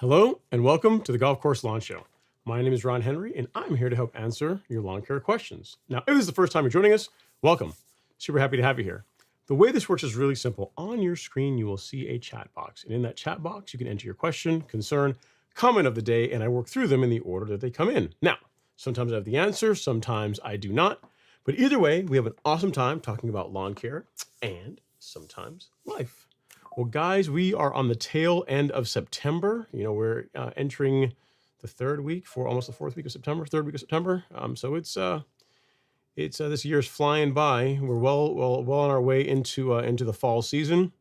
Hello and welcome to the Golf Course Lawn Show. My name is Ron Henry and I'm here to help answer your lawn care questions. Now, if this is the first time you're joining us, welcome. Super happy to have you here. The way this works is really simple. On your screen, you will see a chat box. And in that chat box, you can enter your question, concern, comment of the day, and I work through them in the order that they come in. Now, sometimes I have the answer, sometimes I do not. But either way, we have an awesome time talking about lawn care and sometimes life. Well, guys, we are on the tail end of September. You know, we're entering the third week for almost the third week of September. So it's this year's flying by. We're well on our way into the fall season.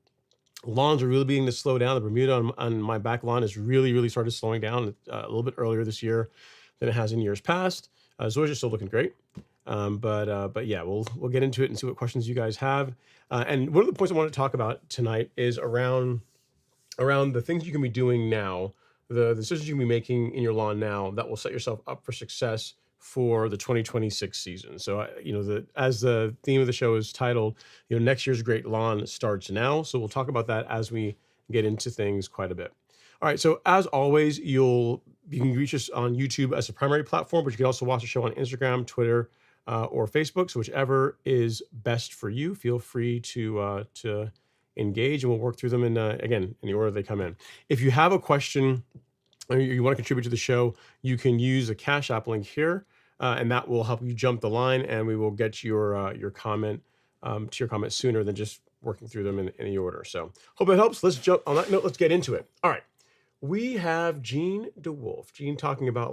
Lawns are really beginning to slow down. The Bermuda on my back lawn has really started slowing down a little bit earlier this year than it has in years past. Zoysia's still looking great. But yeah, we'll get into it and see what questions you guys have. And one of the points I want to talk about tonight is around the things you can be doing now, the decisions you can be making in your lawn now that will set yourself up for success for the 2026 season. So, as the theme of the show is titled, next year's great lawn starts now. So we'll talk about that as we get into things quite a bit. All right. So as always, you can reach us on YouTube as a primary platform, but you can also watch the show on Instagram, Twitter, or Facebook. So whichever is best for you, feel free to engage, and we'll work through them in the order they come in. If you have a question or you want to contribute to the show, you can use the Cash App link here, and that will help you jump the line, and we will get your comment to your comment sooner than just working through them in the order. So hope it helps. Let's jump on that note. Let's get into it. All right. We have Gene DeWolf. Gene talking about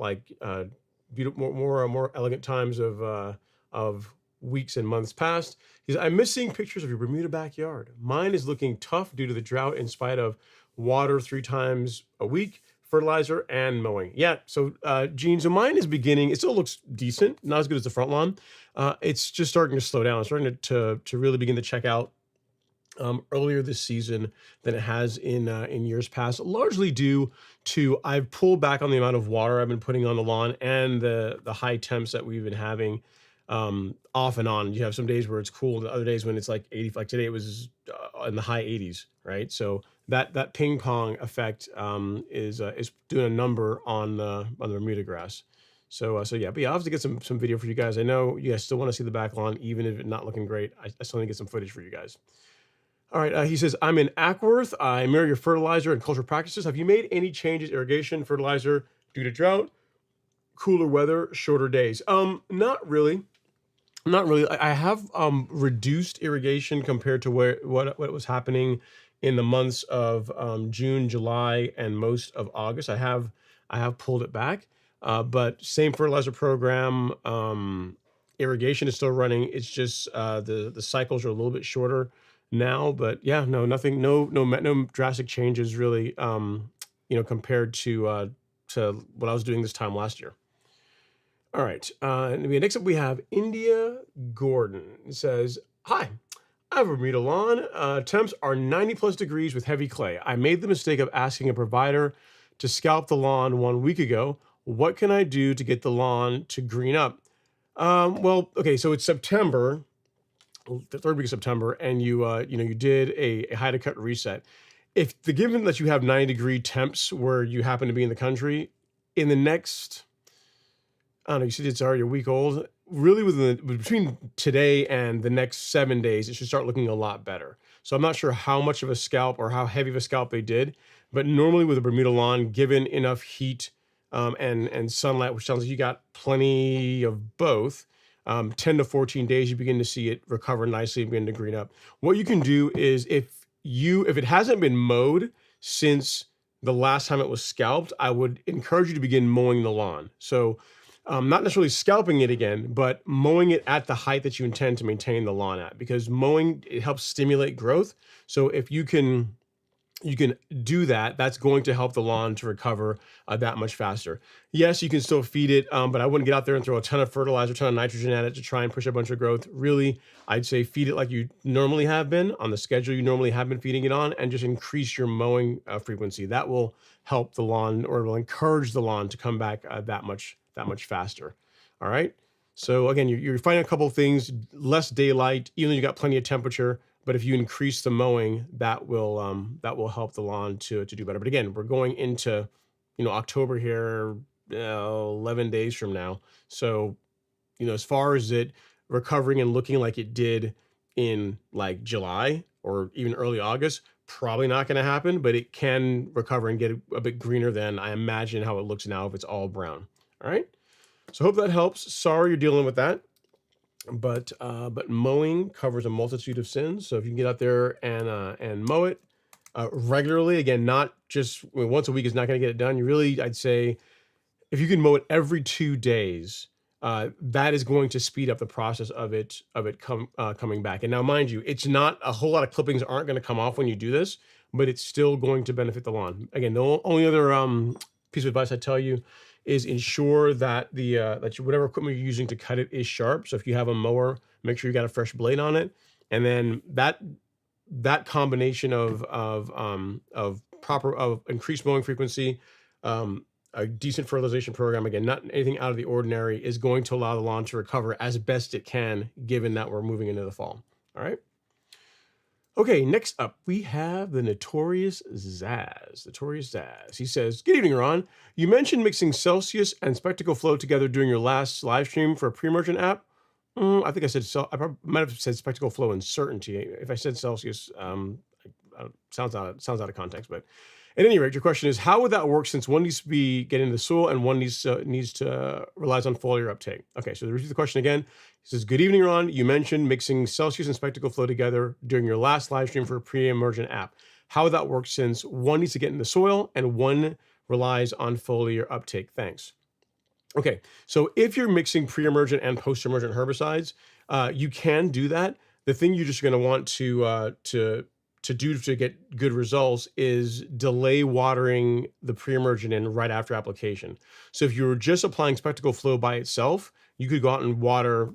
beautiful, more elegant times of weeks and months past. He says, I'm missing pictures of your Bermuda backyard. Mine is looking tough due to the drought in spite of water 3 times a week, fertilizer, and mowing. Yeah, so Gene, so mine is beginning, it still looks decent, not as good as the front lawn. It's just starting to slow down. It's starting to really begin to check out earlier this season than it has in years past, largely due to I've pulled back on the amount of water I've been putting on the lawn and the high temps that we've been having off and on. You have some days where it's cool, the other days when it's like 80, like today it was in the high 80s, right? So that ping pong effect is doing a number on the Bermuda grass. So yeah, but yeah, I'll have to get some video for you guys. I know you guys still want to see the back lawn, even if it's not looking great. I still need to get some footage for you guys. All right, he says, I'm in Ackworth. I mirror your fertilizer and culture practices. Have you made any changes, irrigation, fertilizer, due to drought, cooler weather, shorter days? Not really. Not really. I have reduced irrigation compared to what was happening in the months of June, July, and most of August. I have pulled it back, but same fertilizer program. Irrigation is still running. It's just the cycles are a little bit shorter now. But yeah, no, nothing, no drastic changes really. Compared to what I was doing this time last year. All right. Next up, we have India Gordon. It says, Hi, I have a Bermuda lawn. Temps are 90 plus degrees with heavy clay. I made the mistake of asking a provider to scalp the lawn 1 week ago. What can I do to get the lawn to green up? Well, okay, so it's September, the third week of September, and you did a high to cut reset. If the given that you have 90-degree temps where you happen to be in the country, in the next, I don't know, you said it's already a week old. Really, between today and the next 7 days, it should start looking a lot better. So I'm not sure how much of a scalp or how heavy of a scalp they did, but normally with a Bermuda lawn, given enough heat and sunlight, which sounds like you got plenty of both, 10 to 14 days, you begin to see it recover nicely and begin to green up. What you can do is if it hasn't been mowed since the last time it was scalped, I would encourage you to begin mowing the lawn. So not necessarily scalping it again, but mowing it at the height that you intend to maintain the lawn at, because mowing, it helps stimulate growth. So if you can do that, that's going to help the lawn to recover that much faster. Yes, you can still feed it, but I wouldn't get out there and throw a ton of fertilizer, a ton of nitrogen at it to try and push a bunch of growth. Really, I'd say feed it like you normally have been on the schedule you normally have been feeding it on, and just increase your mowing frequency. That will help the lawn, or will encourage the lawn to come back that much faster. All right. So again, you're finding a couple of things: less daylight, even though you got plenty of temperature. But if you increase the mowing, that will help the lawn to do better. But again, we're going into October here, 11 days from now. So as far as it recovering and looking like it did in like July or even early August, probably not going to happen. But it can recover and get a bit greener than I imagine how it looks now if it's all brown. All right. So hope that helps. Sorry you're dealing with that. But mowing covers a multitude of sins. So if you can get out there and mow it regularly, again, not just once a week is not going to get it done. I'd say if you can mow it every 2 days, that is going to speed up the process of it coming back. And now, mind you, it's not a whole lot of clippings aren't going to come off when you do this, but it's still going to benefit the lawn. Again, the only other piece of advice I tell you is ensure that whatever equipment you're using to cut it is sharp. So if you have a mower, make sure you got a fresh blade on it. And then that combination of increased mowing frequency, a decent fertilization program, again, not anything out of the ordinary, is going to allow the lawn to recover as best it can, given that we're moving into the fall. All right. Okay, next up, we have the Notorious Zaz. Notorious Zaz. He says, Good evening, Ron. You mentioned mixing Celsius and Spectacle Flow together during your last live stream for a pre-emergent app. I think I said, I might have said Spectacle Flow and Certainty. If I said Celsius, sounds out of context. But at any rate, your question is, how would that work since one needs to be getting into the soil and one needs to relies on foliar uptake? Okay, so to repeat the question again, he says, Good evening, Ron. You mentioned mixing Celsius and Spectacle Flow together during your last live stream for a pre-emergent app. How would that work since one needs to get in the soil and one relies on foliar uptake? Thanks. Okay, so if you're mixing pre-emergent and post-emergent herbicides, you can do that. The thing you're just going to want to do to get good results is delay watering the pre-emergent in right after application. So if you were just applying Spectacle Flow by itself, you could go out and water,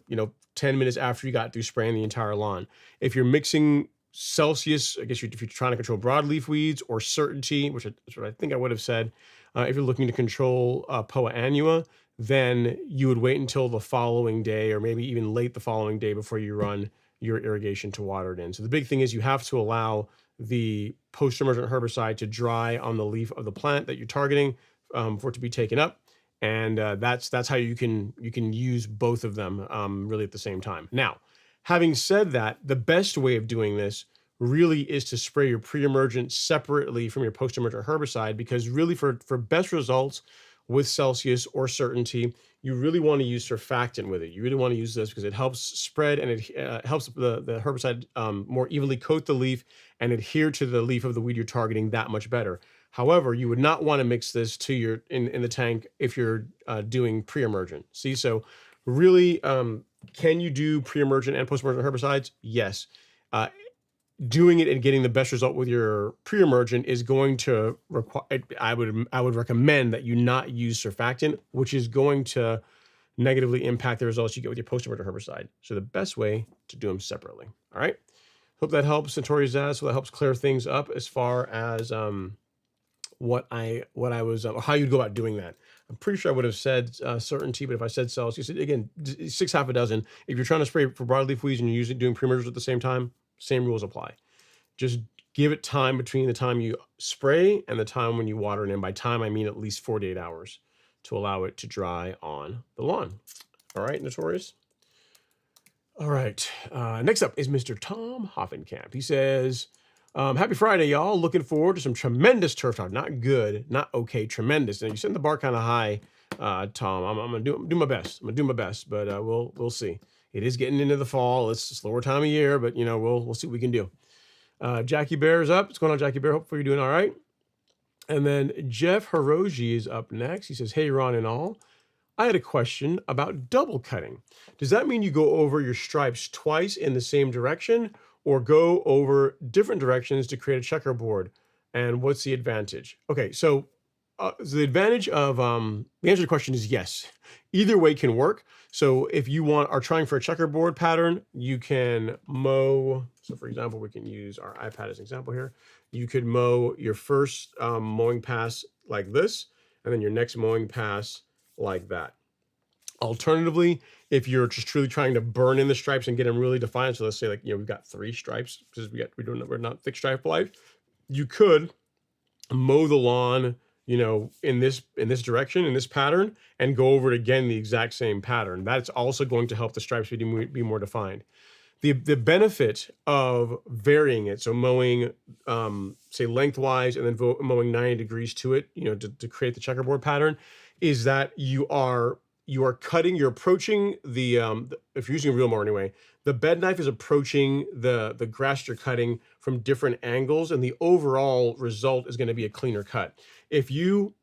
10 minutes after you got through spraying the entire lawn. If you're mixing Celsius, I guess if you're trying to control broadleaf weeds, or Certainty, which is what I think I would have said. If you're looking to control Poa annua, then you would wait until the following day, or maybe even late the following day, before you run your irrigation to water it in. So the big thing is you have to allow the post-emergent herbicide to dry on the leaf of the plant that you're targeting for it to be taken up. And that's how you can use both of them really at the same time. Now, having said that, the best way of doing this really is to spray your pre-emergent separately from your post-emergent herbicide, because really for best results with Celsius or Certainty, you really want to use surfactant with it. You really want to use this because it helps spread, and it helps the herbicide more evenly coat the leaf and adhere to the leaf of the weed you're targeting that much better. However, you would not want to mix this to your in the tank if you're doing pre-emergent. See, so really, can you do pre-emergent and post-emergent herbicides? Yes. Doing it and getting the best result with your pre-emergent is going to require, I would recommend that you not use surfactant, which is going to negatively impact the results you get with your post-emergent herbicide. So the best way to do them separately. All right. Hope that helps, Centauri Zaz. So that helps clear things up as far as what I was, how you'd go about doing that. I'm pretty sure I would have said Certainty, but if I said Celsius, again, 6 half a dozen. If you're trying to spray for broadleaf weeds and you're doing pre-emergent at the same time, same rules apply. Just give it time between the time you spray and the time when you water it in. By time, I mean at least 4 to 8 hours to allow it to dry on the lawn. All right, Notorious. All right, next up is Mr. Tom Hoffenkamp. He says, happy Friday, y'all. Looking forward to some tremendous turf talk. Not good, not okay, tremendous. And you're setting the bar kind of high, Tom. I'm gonna do my best. I'm gonna do my best, but we'll see. It is getting into the fall. It's a slower time of year, but you know, we'll see what we can do. Jackie Bear is up. What's going on, Jackie Bear? Hopefully you're doing all right. And then Jeff Hiroji is up next. He says, hey, Ron and all. I had a question about double cutting. Does that mean you go over your stripes twice in the same direction, or go over different directions to create a checkerboard? And what's the advantage? Okay, so the advantage of the answer to the question is yes. Either way can work. So if you are trying for a checkerboard pattern, you can mow. So for example, we can use our iPad as an example here. You could mow your first mowing pass like this, and then your next mowing pass like that. Alternatively, if you're just truly trying to burn in the stripes and get them really defined, so let's say, like, we've got 3 stripes because we're not thick stripe life. You could mow the lawn, in this direction, in this pattern, and go over it again, the exact same pattern. That's also going to help the stripes be more defined. The benefit of varying it, so mowing, say lengthwise, and then mowing 90 degrees to it, to create the checkerboard pattern, is that you are cutting, you're approaching the, if you're using a real mower anyway, the bed knife is approaching the grass you're cutting from different angles, and the overall result is going to be a cleaner cut. If you,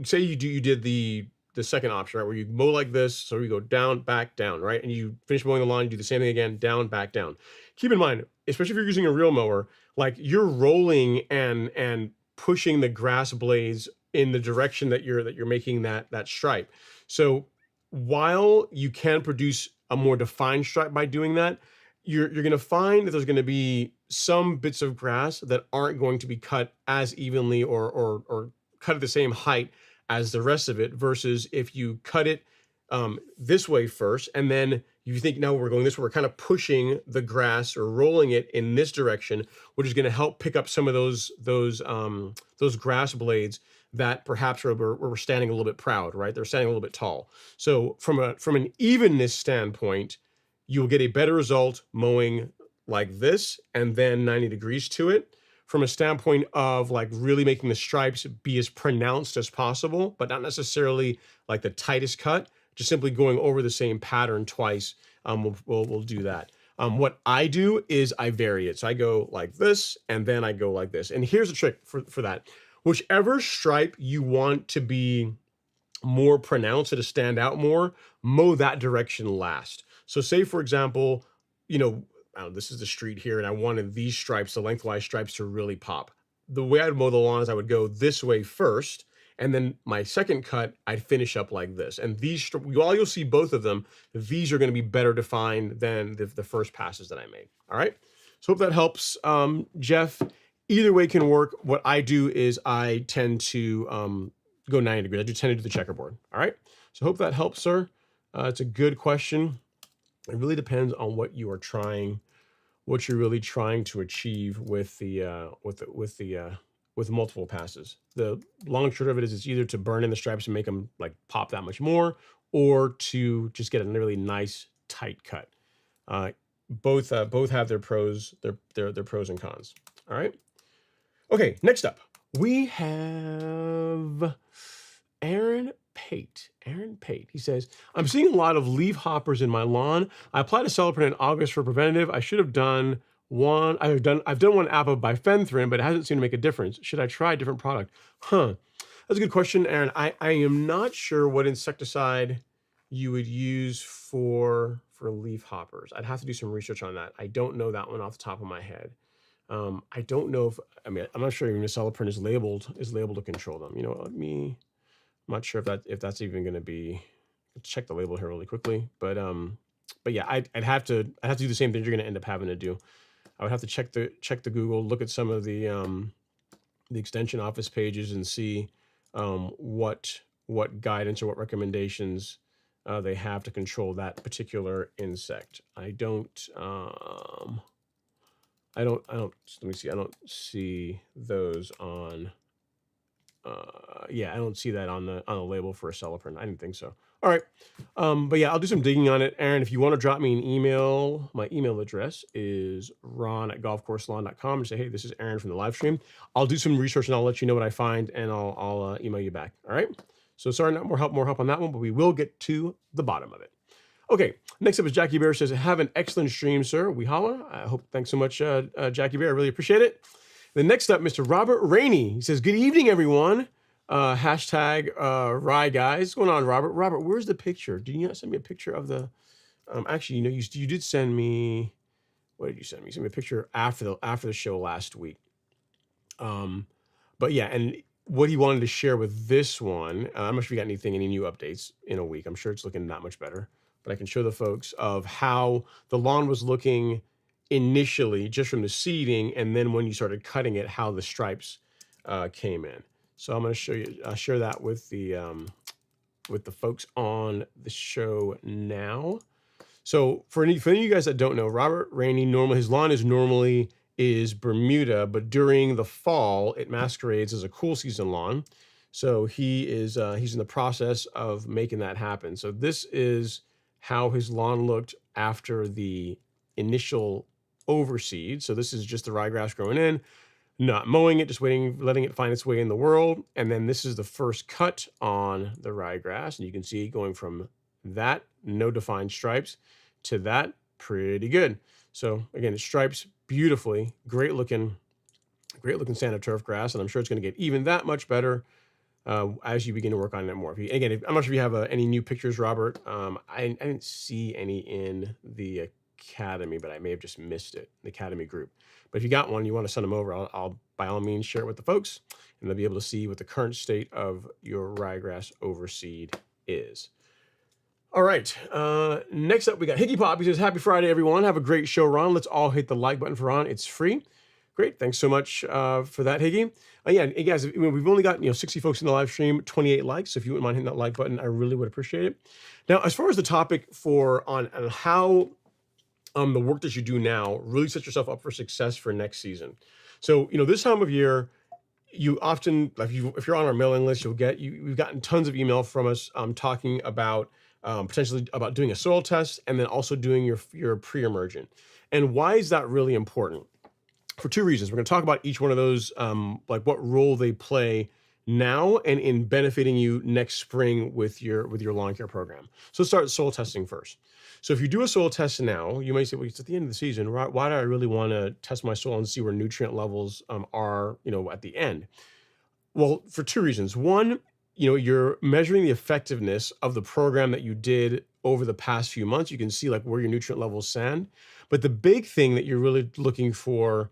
say you did the second option, right, where you mow like this, so you go down, back, down, right, and you finish mowing the lawn, you do the same thing again, down, back, down. Keep in mind, especially if you're using a real mower, like, you're rolling and pushing the grass blades in the direction that you're making that stripe. So while you can produce a more defined stripe by doing that, you're going to find that there's going to be some bits of grass that aren't going to be cut as evenly or cut at the same height as the rest of it, versus if you cut it this way first, and then you think, now we're going this way, we're kind of pushing the grass or rolling it in this direction, which is going to help pick up some of those grass blades that perhaps were standing a little bit proud, right? They're standing a little bit tall. So from an evenness standpoint, you'll get a better result mowing like this and then 90 degrees to it. From a standpoint of, like, really making the stripes be as pronounced as possible, but not necessarily like the tightest cut, just simply going over the same pattern twice, we'll do that. What I do is I vary it. So I go like this, and then I go like this. And here's the trick for that. Whichever stripe you want to be more pronounced, to stand out more, mow that direction last. So say, for example, this is the street here, and I wanted these stripes, the lengthwise stripes, to really pop. The way I'd mow the lawn is I would go this way first, and then my second cut, I'd finish up like this. And these, while you'll see both of them, these are going to be better defined than the first passes that I made. All right. So hope that helps. Jeff, either way can work. What I do is I tend to go 90 degrees. I do tend to do the checkerboard. All right. So hope that helps, sir. It's a good question. It really depends on what you are trying, what you're really trying to achieve with with multiple passes. The long and short of it is it's either to burn in the stripes and make them like pop that much more, or to just get a really nice tight cut. Both have their pros, their pros and cons. All right. Okay, next up we have Aaron Pate. Aaron Pate. He says, I'm seeing a lot of leaf hoppers in my lawn. I applied a Celloprint in August for preventative. I should have done one. I've done one app of bifenthrin, but it hasn't seemed to make a difference. Should I try a different product? That's a good question, Aaron. I am not sure what insecticide you would use for leaf hoppers. I'd have to do some research on that. I don't know that one off the top of my head. I don't know if, I'm not sure even if Celloprint is labeled to control them. You know, I'm not sure if that's even going to be. Let's check the label here really quickly. But yeah, I'd have to do the same thing you're going to end up having to do. I would have to check the Google, look at some of the extension office pages and see what guidance or what recommendations they have to control that particular insect. I don't. Let me see. I don't see those on. Yeah, I don't see that on the label for a Celloprint. I didn't think so. All right. But yeah, I'll do some digging on it. Aaron, if you want to drop me an email, my email address is ron@golfcourselawn.com and say, hey, this is Aaron from the live stream. I'll do some research and I'll let you know what I find and I'll email you back. All right. So sorry, not more help on that one, but we will get to the bottom of it. Okay, next up is Jackie Bear says, have an excellent stream, sir. We holla. I hope. Thanks so much, Jackie Bear. I really appreciate it. Then next up, Mr. Robert Rainey. He says, good evening, everyone. Hashtag Rye Guys. What's going on, Robert? Robert, where's the picture? Did you not send me a picture of the... actually, you did send me... What did you send me? You sent me a picture after the show last week. But yeah, and what he wanted to share with this one, I'm not sure if you got any new updates in a week. I'm sure it's looking not much better. But I can show the folks of how the lawn was looking initially just from the seeding, and then when you started cutting it, how the stripes came in. So I'm going to share that with the folks on the show now. So for any of you guys that don't know, Robert Rainey, his lawn is Bermuda, but during the fall it masquerades as a cool season lawn. So he's in the process of making that happen. So this is how his lawn looked after the initial overseed. So this is just the ryegrass growing in, not mowing it, just letting it find its way in the world. And then this is the first cut on the ryegrass. And you can see going from that no defined stripes to that pretty good. So again, it stripes beautifully, great looking Santa turf grass. And I'm sure it's going to get even that much better as you begin to work on it more. I'm not sure if you have any new pictures, Robert. I didn't see any in the Academy, but I may have just missed it, the Academy group. But if you got one, you want to send them over, I'll by all means share it with the folks, and they'll be able to see what the current state of your ryegrass overseed is. All right, next up we got Higgy Pop. He says, happy Friday, everyone. Have a great show, Ron. Let's all hit the like button for Ron. It's free. Great, thanks so much for that, Higgy. Yeah, guys, we've only got 60 folks in the live stream, 28 likes. So if you wouldn't mind hitting that like button, I really would appreciate it. Now, as far as the topic on how the work that you do now really sets yourself up for success for next season. So this time of year, you often, if you're on our mailing list, we've gotten tons of email from us talking about potentially about doing a soil test and then also doing your pre-emergent. And why is that really important? For two reasons. We're going to talk about each one of those, like what role they play now and in benefiting you next spring with your lawn care program. So let's start soil testing first. So if you do a soil test now, you may say, well, it's at the end of the season. Why do I really want to test my soil and see where nutrient levels are, at the end? Well, for two reasons. One, you're measuring the effectiveness of the program that you did over the past few months. You can see like where your nutrient levels stand. But the big thing that you're really looking for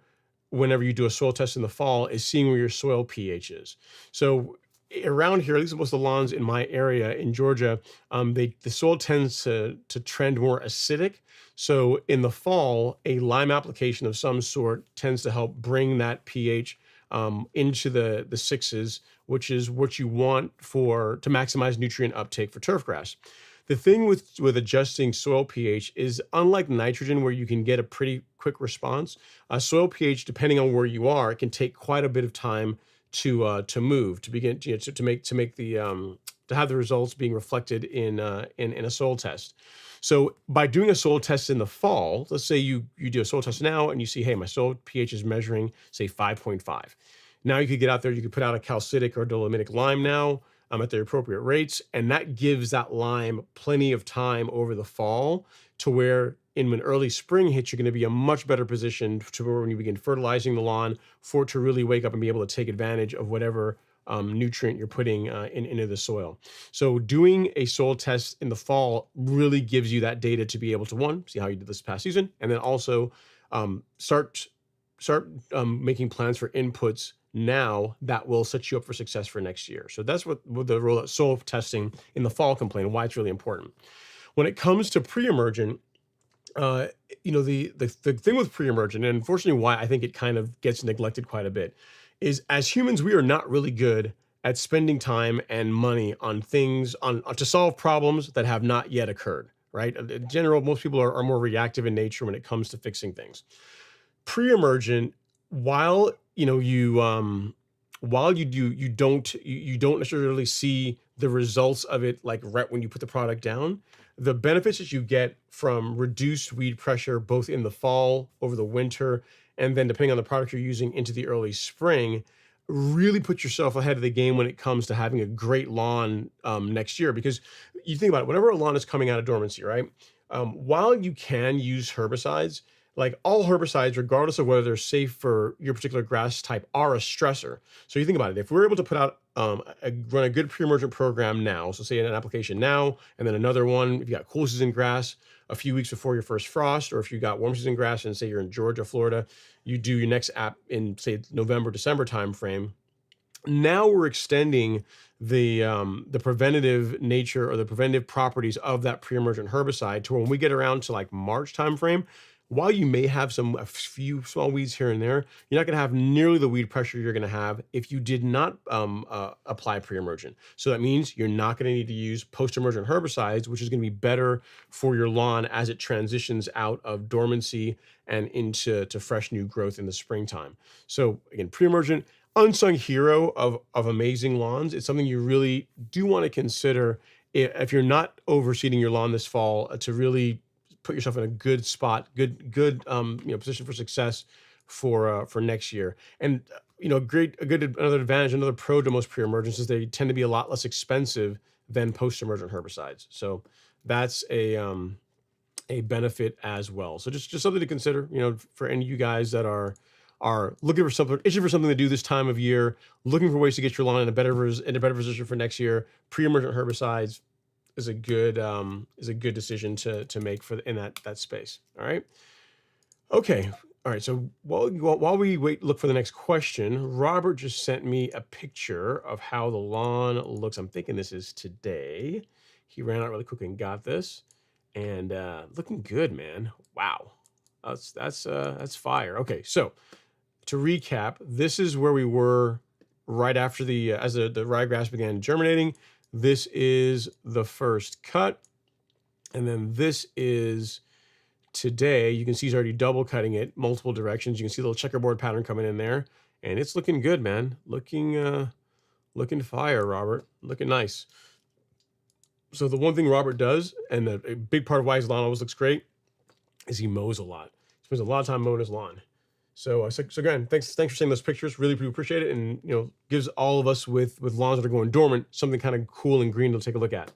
whenever you do a soil test in the fall is seeing where your soil pH is. So around here, at least most of the lawns in my area in Georgia, the soil tends to trend more acidic. So in the fall, a lime application of some sort tends to help bring that pH into the sixes, which is what you want to maximize nutrient uptake for turfgrass. The thing with adjusting soil pH is, unlike nitrogen, where you can get a pretty quick response, soil pH, depending on where you are, it can take quite a bit of time to move, to begin to make the to have the results being reflected in a soil test. So by doing a soil test in the fall, let's say you do a soil test now and you see, hey, my soil pH is measuring, say, 5.5. Now you could get out there, you could put out a calcitic or dolomitic lime now at the appropriate rates, and that gives that lime plenty of time over the fall to where in when early spring hits, you're going to be in a much better position to where when you begin fertilizing the lawn for it to really wake up and be able to take advantage of whatever nutrient you're putting into the soil. So doing a soil test in the fall really gives you that data to be able to, one, see how you did this past season, and then also start making plans for inputs now that will set you up for success for next year. So that's what the role of soil testing in the fall can play and why it's really important. When it comes to pre-emergent, the thing with pre-emergent, and unfortunately why I think it kind of gets neglected quite a bit, is as humans, we are not really good at spending time and money on things to solve problems that have not yet occurred, right? In general, most people are more reactive in nature when it comes to fixing things. Pre-emergent, while you don't necessarily see the results of it like right when you put the product down, the benefits that you get from reduced weed pressure both in the fall, over the winter, and then depending on the product you're using into the early spring, really put yourself ahead of the game when it comes to having a great lawn next year. Because you think about it, whenever a lawn is coming out of dormancy, right? While you can use herbicides, like all herbicides, regardless of whether they're safe for your particular grass type, are a stressor. So you think about it, if we're able to put out run a good pre-emergent program now, so say an application now, and then another one, if you got cool season grass a few weeks before your first frost, or if you got warm season grass and say you're in Georgia, Florida, you do your next app in say November, December timeframe. Now we're extending the preventative nature or the preventative properties of that pre-emergent herbicide to when we get around to like March timeframe. While you may have a few small weeds here and there, you're not going to have nearly the weed pressure you're going to have if you did not apply pre-emergent. So that means you're not going to need to use post-emergent herbicides, which is going to be better for your lawn as it transitions out of dormancy and into fresh new growth in the springtime. So again, pre-emergent, unsung hero of amazing lawns. It's something you really do want to consider if you're not overseeding your lawn this fall to really put yourself in a good spot, good position for success for next year. And another advantage, another pro to most pre-emergents is they tend to be a lot less expensive than post-emergent herbicides. So that's a benefit as well. So just something to consider, for any of you guys that are looking for itching for something to do this time of year, looking for ways to get your lawn in a better position for next year. Pre-emergent herbicides is a good decision to make in that space. All right. Okay. All right. So while we look for the next question, Robert just sent me a picture of how the lawn looks. I'm thinking this is today. He ran out really quick and got this, and looking good, man. Wow. That's fire. Okay. So to recap, this is where we were right after as the ryegrass began germinating. This is the first cut. And then this is today. You can see he's already double cutting it multiple directions. You can see a little checkerboard pattern coming in there. And it's looking good, man. Looking fire, Robert. Looking nice. So the one thing Robert does, and a big part of why his lawn always looks great, is he mows a lot. He spends a lot of time mowing his lawn. So again, thanks for sending those pictures. Really appreciate it, and gives all of us with lawns that are going dormant something kind of cool and green to take a look at.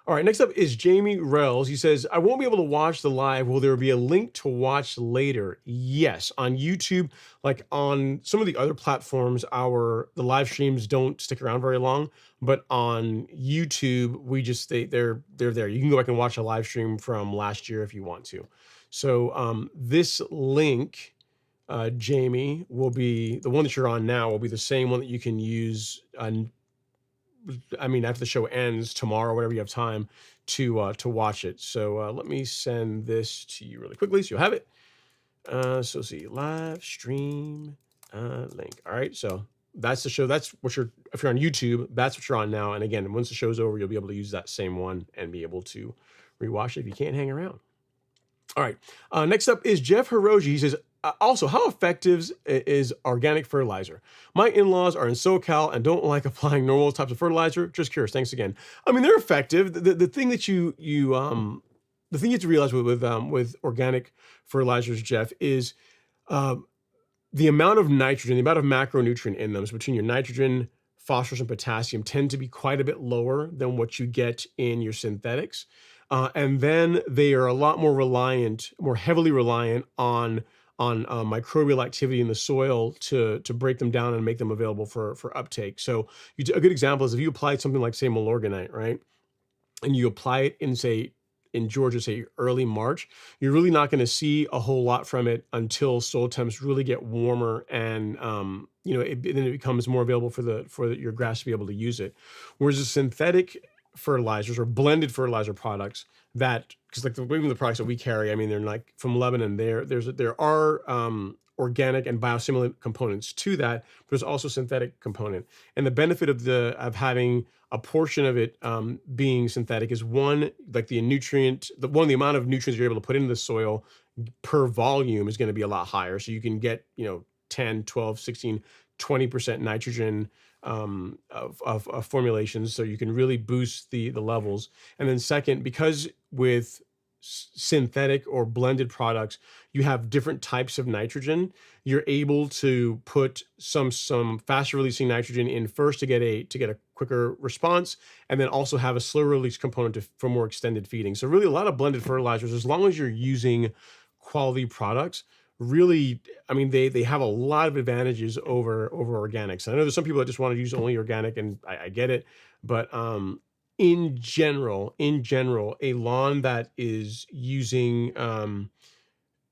All right, next up is Jamie Rells. He says, I won't be able to watch the live. Will there be a link to watch later? Yes, on YouTube. Like on some of the other platforms, the live streams don't stick around very long, but on YouTube, they're there. You can go back and watch a live stream from last year if you want to. So this link, Jamie, will be the one that you're on now, will be the same one that you can use I mean, after the show ends tomorrow, whenever you have time to watch it. So let me send this to you really quickly so you'll have it. So see, live stream link. All right, so that's the show. That's what you're, if you're on YouTube, that's what you're on now. And again, once the show's over, you'll be able to use that same one and be able to rewatch it if you can't hang around. All right, next up is Jeff Hiroji. He says, also, how effective is organic fertilizer? My in-laws are in SoCal and don't like applying normal types of fertilizer. Just curious. Thanks again. I mean, they're effective. The thing that the thing you have to realize with organic fertilizers, Jeff, is the amount of nitrogen, the amount of macronutrient in them, so between your nitrogen, phosphorus, and potassium, tend to be quite a bit lower than what you get in your synthetics. And then they are a lot more reliant, more heavily reliant on microbial activity in the soil to break them down and make them available for uptake. So a good example is if you applied something like, say, Milorganite, right? And you apply it in, say, in Georgia, say early March, you're really not going to see a whole lot from it until soil temps really get warmer, and then it becomes more available for your grass to be able to use it. Whereas the synthetic fertilizers or blended fertilizer products that, because like even the products that we carry, I mean, they're like from Lebanon. There are organic and biostimulant components to that, but there's also synthetic component. And the benefit of having a portion of it being synthetic is one, like the amount of nutrients you're able to put into the soil per volume is going to be a lot higher. So you can get 10, 12, 16, 20% nitrogen of formulations, so you can really boost the levels. And then second, because with synthetic or blended products, you have different types of nitrogen, you're able to put some faster releasing nitrogen in first to get a quicker response, and then also have a slower release component for more extended feeding. So really a lot of blended fertilizers, as long as you're using quality products, really, I mean, they have a lot of advantages over organics. I know there's some people that just want to use only organic, and I get it, but in general, a lawn that is using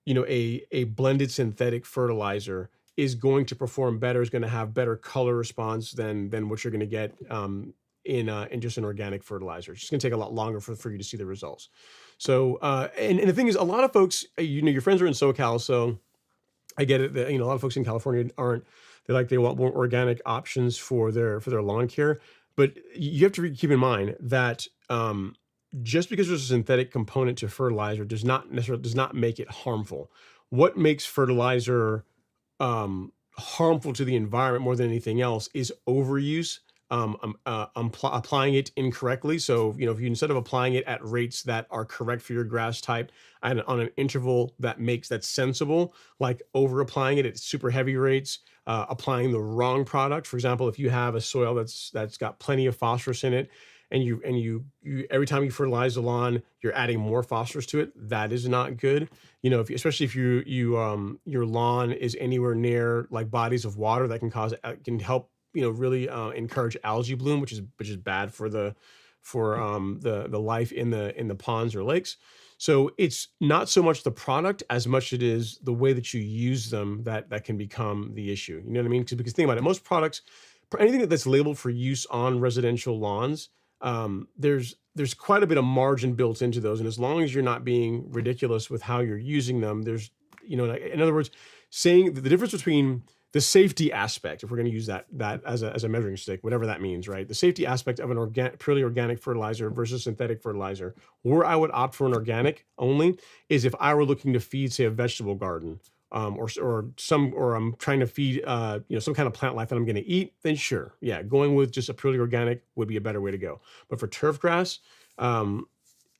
a blended synthetic fertilizer is going to perform better, is going to have better color response than what you're going to get in just an organic fertilizer. It's just going to take a lot longer for you to see the results. So and the thing is, a lot of folks, your friends are in SoCal, so I get it that a lot of folks in California aren't. They want more organic options for their lawn care, but you have to keep in mind that just because there's a synthetic component to fertilizer does not make it harmful. What makes fertilizer harmful to the environment more than anything else is overuse. Applying it incorrectly. So, if you, instead of applying it at rates that are correct for your grass type and on an interval that's sensible, like over applying it at super heavy rates, applying the wrong product. For example, if you have a soil that's got plenty of phosphorus in it, and you every time you fertilize the lawn, you're adding more phosphorus to it, that is not good. Especially if your lawn is anywhere near like bodies of water that can help really encourage algae bloom, which is bad for the life in the ponds or lakes. So it's not so much the product as much it is the way that you use them that can become the issue. You know what I mean? Because think about it, most products, anything that's labeled for use on residential lawns, there's quite a bit of margin built into those, and as long as you're not being ridiculous with how you're using them, there's in other words, saying the difference between the safety aspect, if we're going to use that as a measuring stick, whatever that means, right? The safety aspect of an purely organic fertilizer versus synthetic fertilizer, where I would opt for an organic only, is if I were looking to feed, say, a vegetable garden, or I'm trying to feed, some kind of plant life that I'm going to eat. Then sure, yeah, going with just a purely organic would be a better way to go. But for turf grass,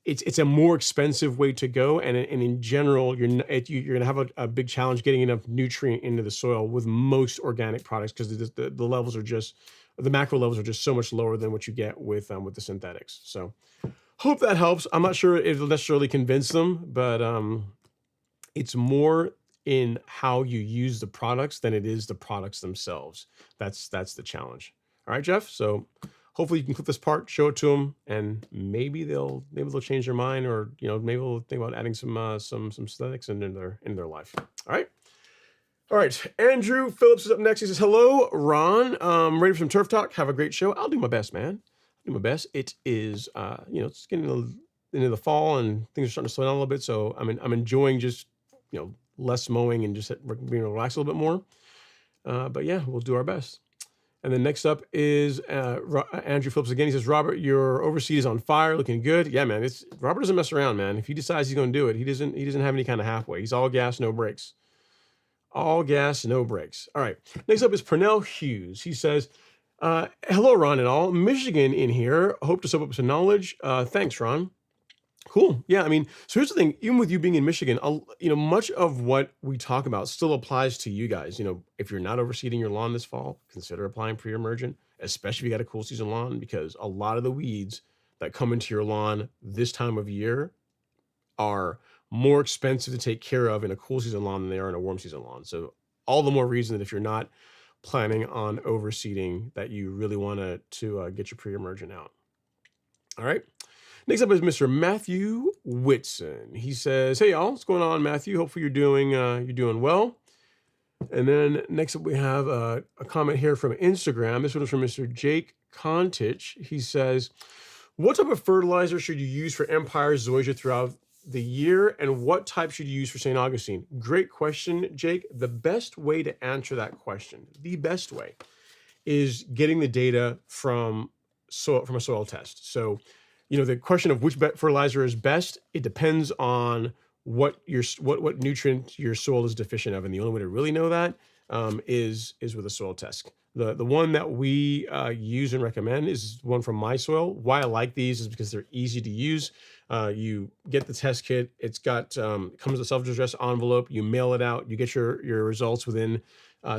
it's a more expensive way to go, and in general, you're going to have a big challenge getting enough nutrient into the soil with most organic products, because the levels are just, the macro levels are just so much lower than what you get with the synthetics. So hope that helps. I'm not sure it'll necessarily convince them, but it's more in how you use the products than it is the products themselves. That's the challenge. All right, Jeff. So hopefully you can clip this part, show it to them, and maybe they'll change their mind, or maybe they'll think about adding some synthetics into their life. All right. All right, Andrew Phillips is up next. He says, "Hello, Ron. Ready for some turf talk? Have a great show. I'll do my best, man. I'll do my best. It is, it's getting into the fall and things are starting to slow down a little bit. So I'm enjoying just less mowing and just being able to relax a little bit more. But yeah, we'll do our best." And then next up is Andrew Phillips again. He says, "Robert, your overseed is on fire, looking good." Yeah, man. Robert doesn't mess around, man. If he decides he's going to do it, he doesn't have any kind of halfway. He's all gas, no brakes. All gas, no brakes. All right. Next up is Pernell Hughes. He says, "Hello, Ron and all. Michigan in here. Hope to soak up some knowledge. Thanks, Ron." Cool. Yeah. I mean, so here's the thing. Even with you being in Michigan, much of what we talk about still applies to you guys. If you're not overseeding your lawn this fall, consider applying pre-emergent, especially if you got a cool season lawn, because a lot of the weeds that come into your lawn this time of year are more expensive to take care of in a cool season lawn than they are in a warm season lawn. So all the more reason that if you're not planning on overseeding, that you really want to get your pre-emergent out. All right. Next up is Mr. Matthew Whitson. He says, "Hey y'all, what's going on, Matthew? Hopefully you're doing well." And then next up we have a comment here from Instagram. This one is from Mr. Jake Contich. He says, "What type of fertilizer should you use for Empire Zoysia throughout the year, and what type should you use for St. Augustine?" Great question, Jake. The best way to answer that question, the best way, is getting the data from a soil test. So, the question of which fertilizer is best, it depends on what nutrient your soil is deficient of, and the only way to really know that is with a soil test. The one that we use and recommend is one from MySoil. Why I like these is because they're easy to use. You get the test kit. It's got comes with a self-addressed envelope. You mail it out. You get your results within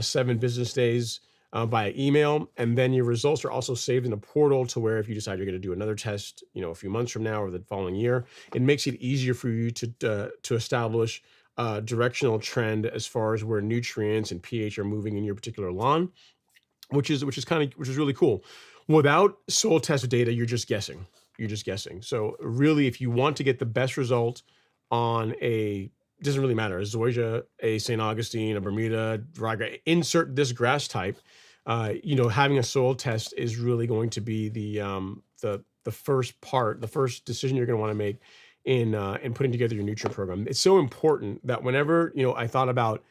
7 business days via email, and then your results are also saved in a portal to where if you decide you're going to do another test, a few months from now or the following year, it makes it easier for you to establish a directional trend as far as where nutrients and pH are moving in your particular lawn, which is really cool. Without soil test data, you're just guessing. So really, if you want to get the best result on it doesn't really matter, a Zoysia, a St. Augustine, a Bermuda, Raga, insert this grass type, having a soil test is really going to be the first decision you're going to want to make in putting together your nutrient program. It's so important that whenever, I thought about,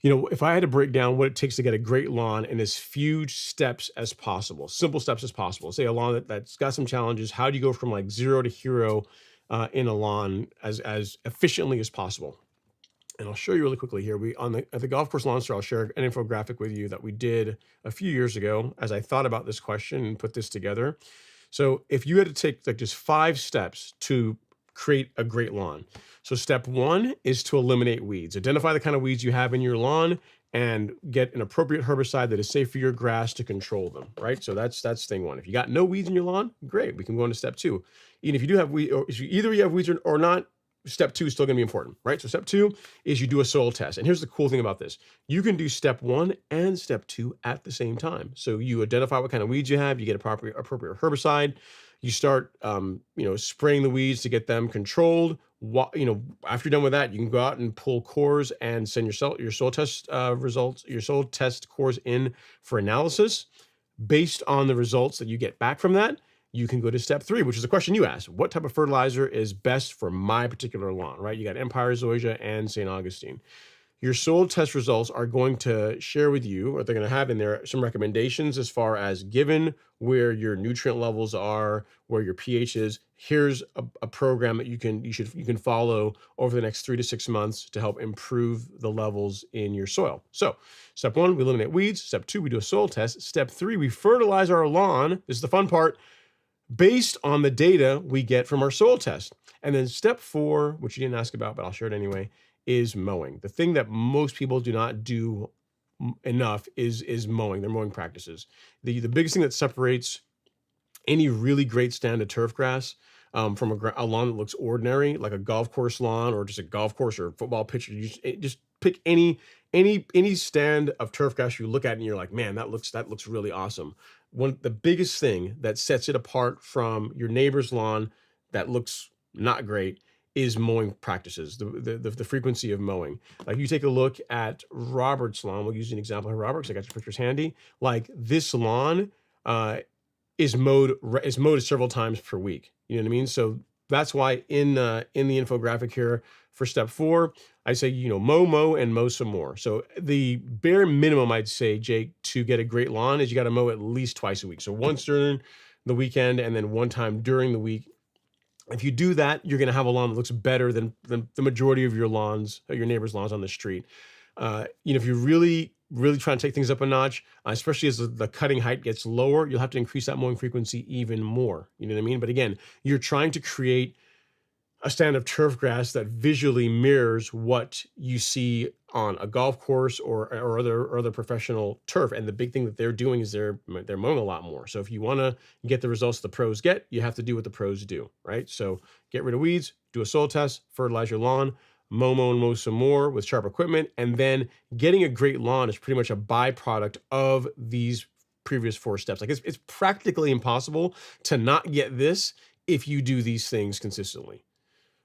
if I had to break down what it takes to get a great lawn in as few steps as possible, simple steps as possible, say a lawn that's got some challenges, how do you go from like 0 to hero in a lawn as efficiently as possible? And I'll show you really quickly here. At the Golf Course Lawn Store, I'll share an infographic with you that we did a few years ago as I thought about this question and put this together. So if you had to take like just 5 steps to create a great lawn. So step 1 is to eliminate weeds. Identify the kind of weeds you have in your lawn and get an appropriate herbicide that is safe for your grass to control them, right? So that's thing 1. If you got no weeds in your lawn, great. We can go into step 2. Even if you do have weeds, or if you have weeds or not, step 2 is still going to be important, right? So step 2 is you do a soil test. And here's the cool thing about this. You can do step 1 and step 2 at the same time. So you identify what kind of weeds you have, you get appropriate herbicide, you start, spraying the weeds to get them controlled. After you're done with that, you can go out and pull cores and send your soil test results, your soil test cores in for analysis. Based on the results that you get back from that, you can go to step 3, which is the question you asked. What type of fertilizer is best for my particular lawn, right? You got Empire Zoysia and St. Augustine. Your soil test results are going to share with you, or they're going to have in there some recommendations as far as given where your nutrient levels are, where your pH is. Here's a program that you can follow over the next 3 to 6 months to help improve the levels in your soil. So step 1, we eliminate weeds. Step 2, we do a soil test. Step 3, we fertilize our lawn. This is the fun part, based on the data we get from our soil test. And then step 4, which you didn't ask about, but I'll share it anyway, is mowing. The thing that most people do not do enough is mowing, their mowing practices. The biggest thing that separates any really great stand of turf grass from a lawn that looks ordinary, like a golf course lawn or just a golf course or a football pitch, just pick any stand of turf grass you look at and you're like, man, that looks really awesome. The biggest thing that sets it apart from your neighbor's lawn that looks not great is mowing practices, the frequency of mowing. Like you take a look at Robert's lawn. We'll use an example of Robert because I got your pictures handy. Like this lawn is mowed several times per week. You know what I mean? So that's why in the infographic here for step 4, I say, mow, and mow some more. So the bare minimum, I'd say, Jake, to get a great lawn is you got to mow at least twice a week. So once during the weekend and then one time during the week. If you do that, you're going to have a lawn that looks better than the majority of your lawns, your neighbors' lawns on the street. If you're really trying to take things up a notch, especially as the cutting height gets lower, you'll have to increase that mowing frequency even more. You know what I mean? But again, you're trying to create a stand of turf grass that visually mirrors what you see on a golf course or other professional turf. And the big thing that they're doing is they're mowing a lot more. So if you want to get the results the pros get, you have to do what the pros do, right? So get rid of weeds, do a soil test, fertilize your lawn, mow some more with sharp equipment, and then getting a great lawn is pretty much a byproduct of these previous 4 steps. Like it's practically impossible to not get this if you do these things consistently.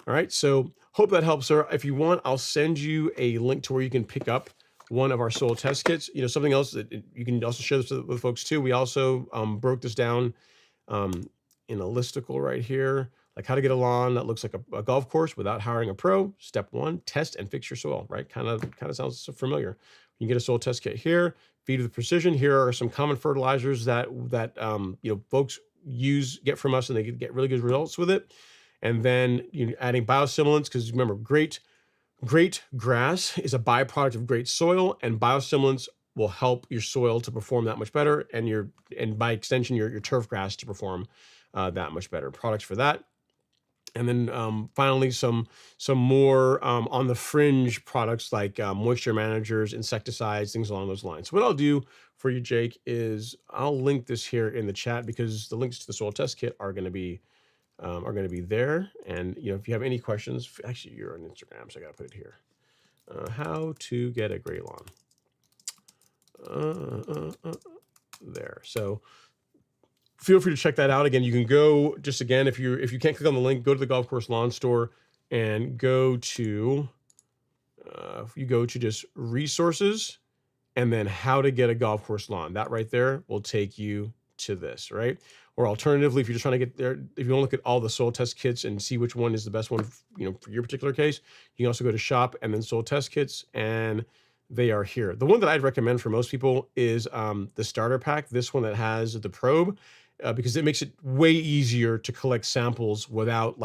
All right, so hope that helps, sir. If you want, I'll send you a link to where you can pick up one of our soil test kits. Something else that you can also share this with folks too. We also broke this down in a listicle right here, like how to get a lawn that looks like a golf course without hiring a pro. Step 1, test and fix your soil, right? Kind of sounds familiar. You can get a soil test kit here, feed with precision. Here are some common fertilizers that folks get from us and they get really good results with it. And then adding biostimulants, because remember, great grass is a byproduct of great soil, and biostimulants will help your soil to perform that much better, and by extension, your turf grass to perform that much better. Products for that. And then finally, some more on the fringe products like moisture managers, insecticides, things along those lines. So what I'll do for you, Jake, is I'll link this here in the chat because the links to the soil test kit are going to be there. And if you have any questions, actually you're on Instagram, so I gotta put it here. How to get a great lawn. There. So feel free to check that out. Again, you can go if you can't click on the link, go to the Golf Course Lawn Store and go to just resources and then how to get a golf course lawn. That right there will take you to this, right? Or alternatively, if you're just trying to get there, if you want to look at all the soil test kits and see which one is the best one, for your particular case, you can also go to shop and then soil test kits, and they are here. The one that I'd recommend for most people is the starter pack. This one that has the probe, because it makes it way easier to collect samples without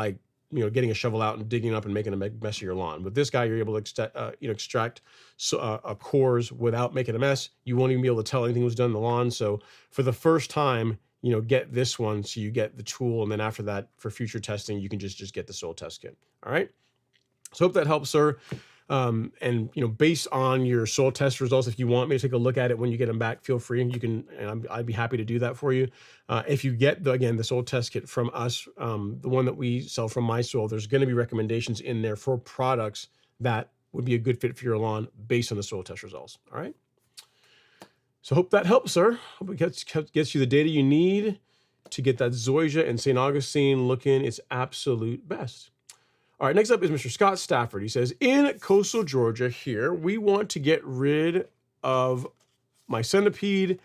getting a shovel out and digging up and making a mess of your lawn. With this guy, you're able to extract cores without making a mess. You won't even be able to tell anything was done in the lawn. So for the first time, get this one so you get the tool, and then after that, for future testing, you can just get the soil test kit. All right. So hope that helps, sir. And based on your soil test results, if you want me to take a look at it when you get them back, feel free. You can, and I'd be happy to do that for you. If you get the soil test kit from us, the one that we sell from My Soil, there's going to be recommendations in there for products that would be a good fit for your lawn based on the soil test results. All right. So hope that helps, sir. Hope it gets you the data you need to get that zoysia and St. Augustine looking its absolute best. All right, next up is Mr. Scott Stafford. He says, in coastal Georgia here, we want to get rid of my centipede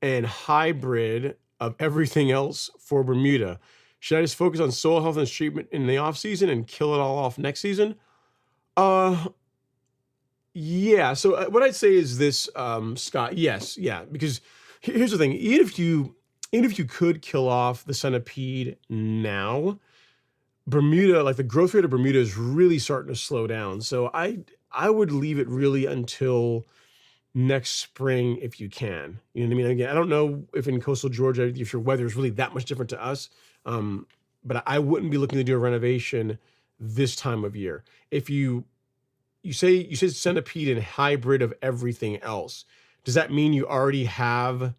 and hybrid of everything else for Bermuda. Should I just focus on soil health and treatment in the off season and kill it all off next season? Yeah. So what I'd say is this, Scott. Yes. Yeah. Because here's the thing. Even if you could kill off the centipede now, Bermuda, like the growth rate of Bermuda is really starting to slow down. So I would leave it really until next spring if you can. You know what I mean? Again, I don't know if in coastal Georgia, if your weather is really that much different to us, but I wouldn't be looking to do a renovation this time of year. If you say centipede and hybrid of everything else, does that mean you already have,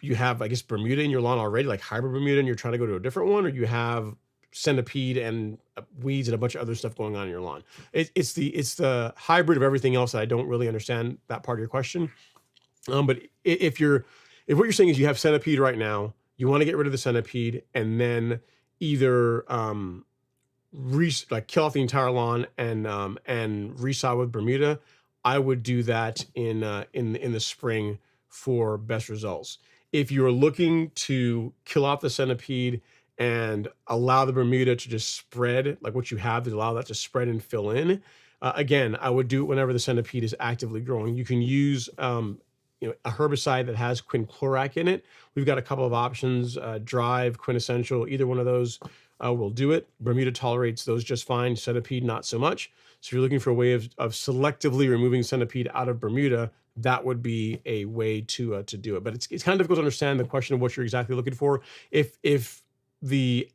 I guess, Bermuda in your lawn already, like hybrid Bermuda, and you're trying to go to a different one, or you have centipede and weeds and a bunch of other stuff going on in your lawn? It's the hybrid of everything else that I don't really understand that part of your question. But if what you're saying is you have centipede right now, you want to get rid of the centipede and then either like kill off the entire lawn and resod with Bermuda, I would do that in the spring for best results. If you're looking to kill off the centipede and allow the Bermuda to just spread, like what you have, to allow that to spread and fill in, again, I would do it whenever the centipede is actively growing. You can use a herbicide that has quinclorac in it. We've got a couple of options: Drive, Quintessential. Either one of those will do it. Bermuda tolerates those just fine. Centipede, not so much. So if you're looking for a way of selectively removing centipede out of Bermuda, that would be a way to do it. But it's kind of difficult to understand the question of what you're exactly looking for. If the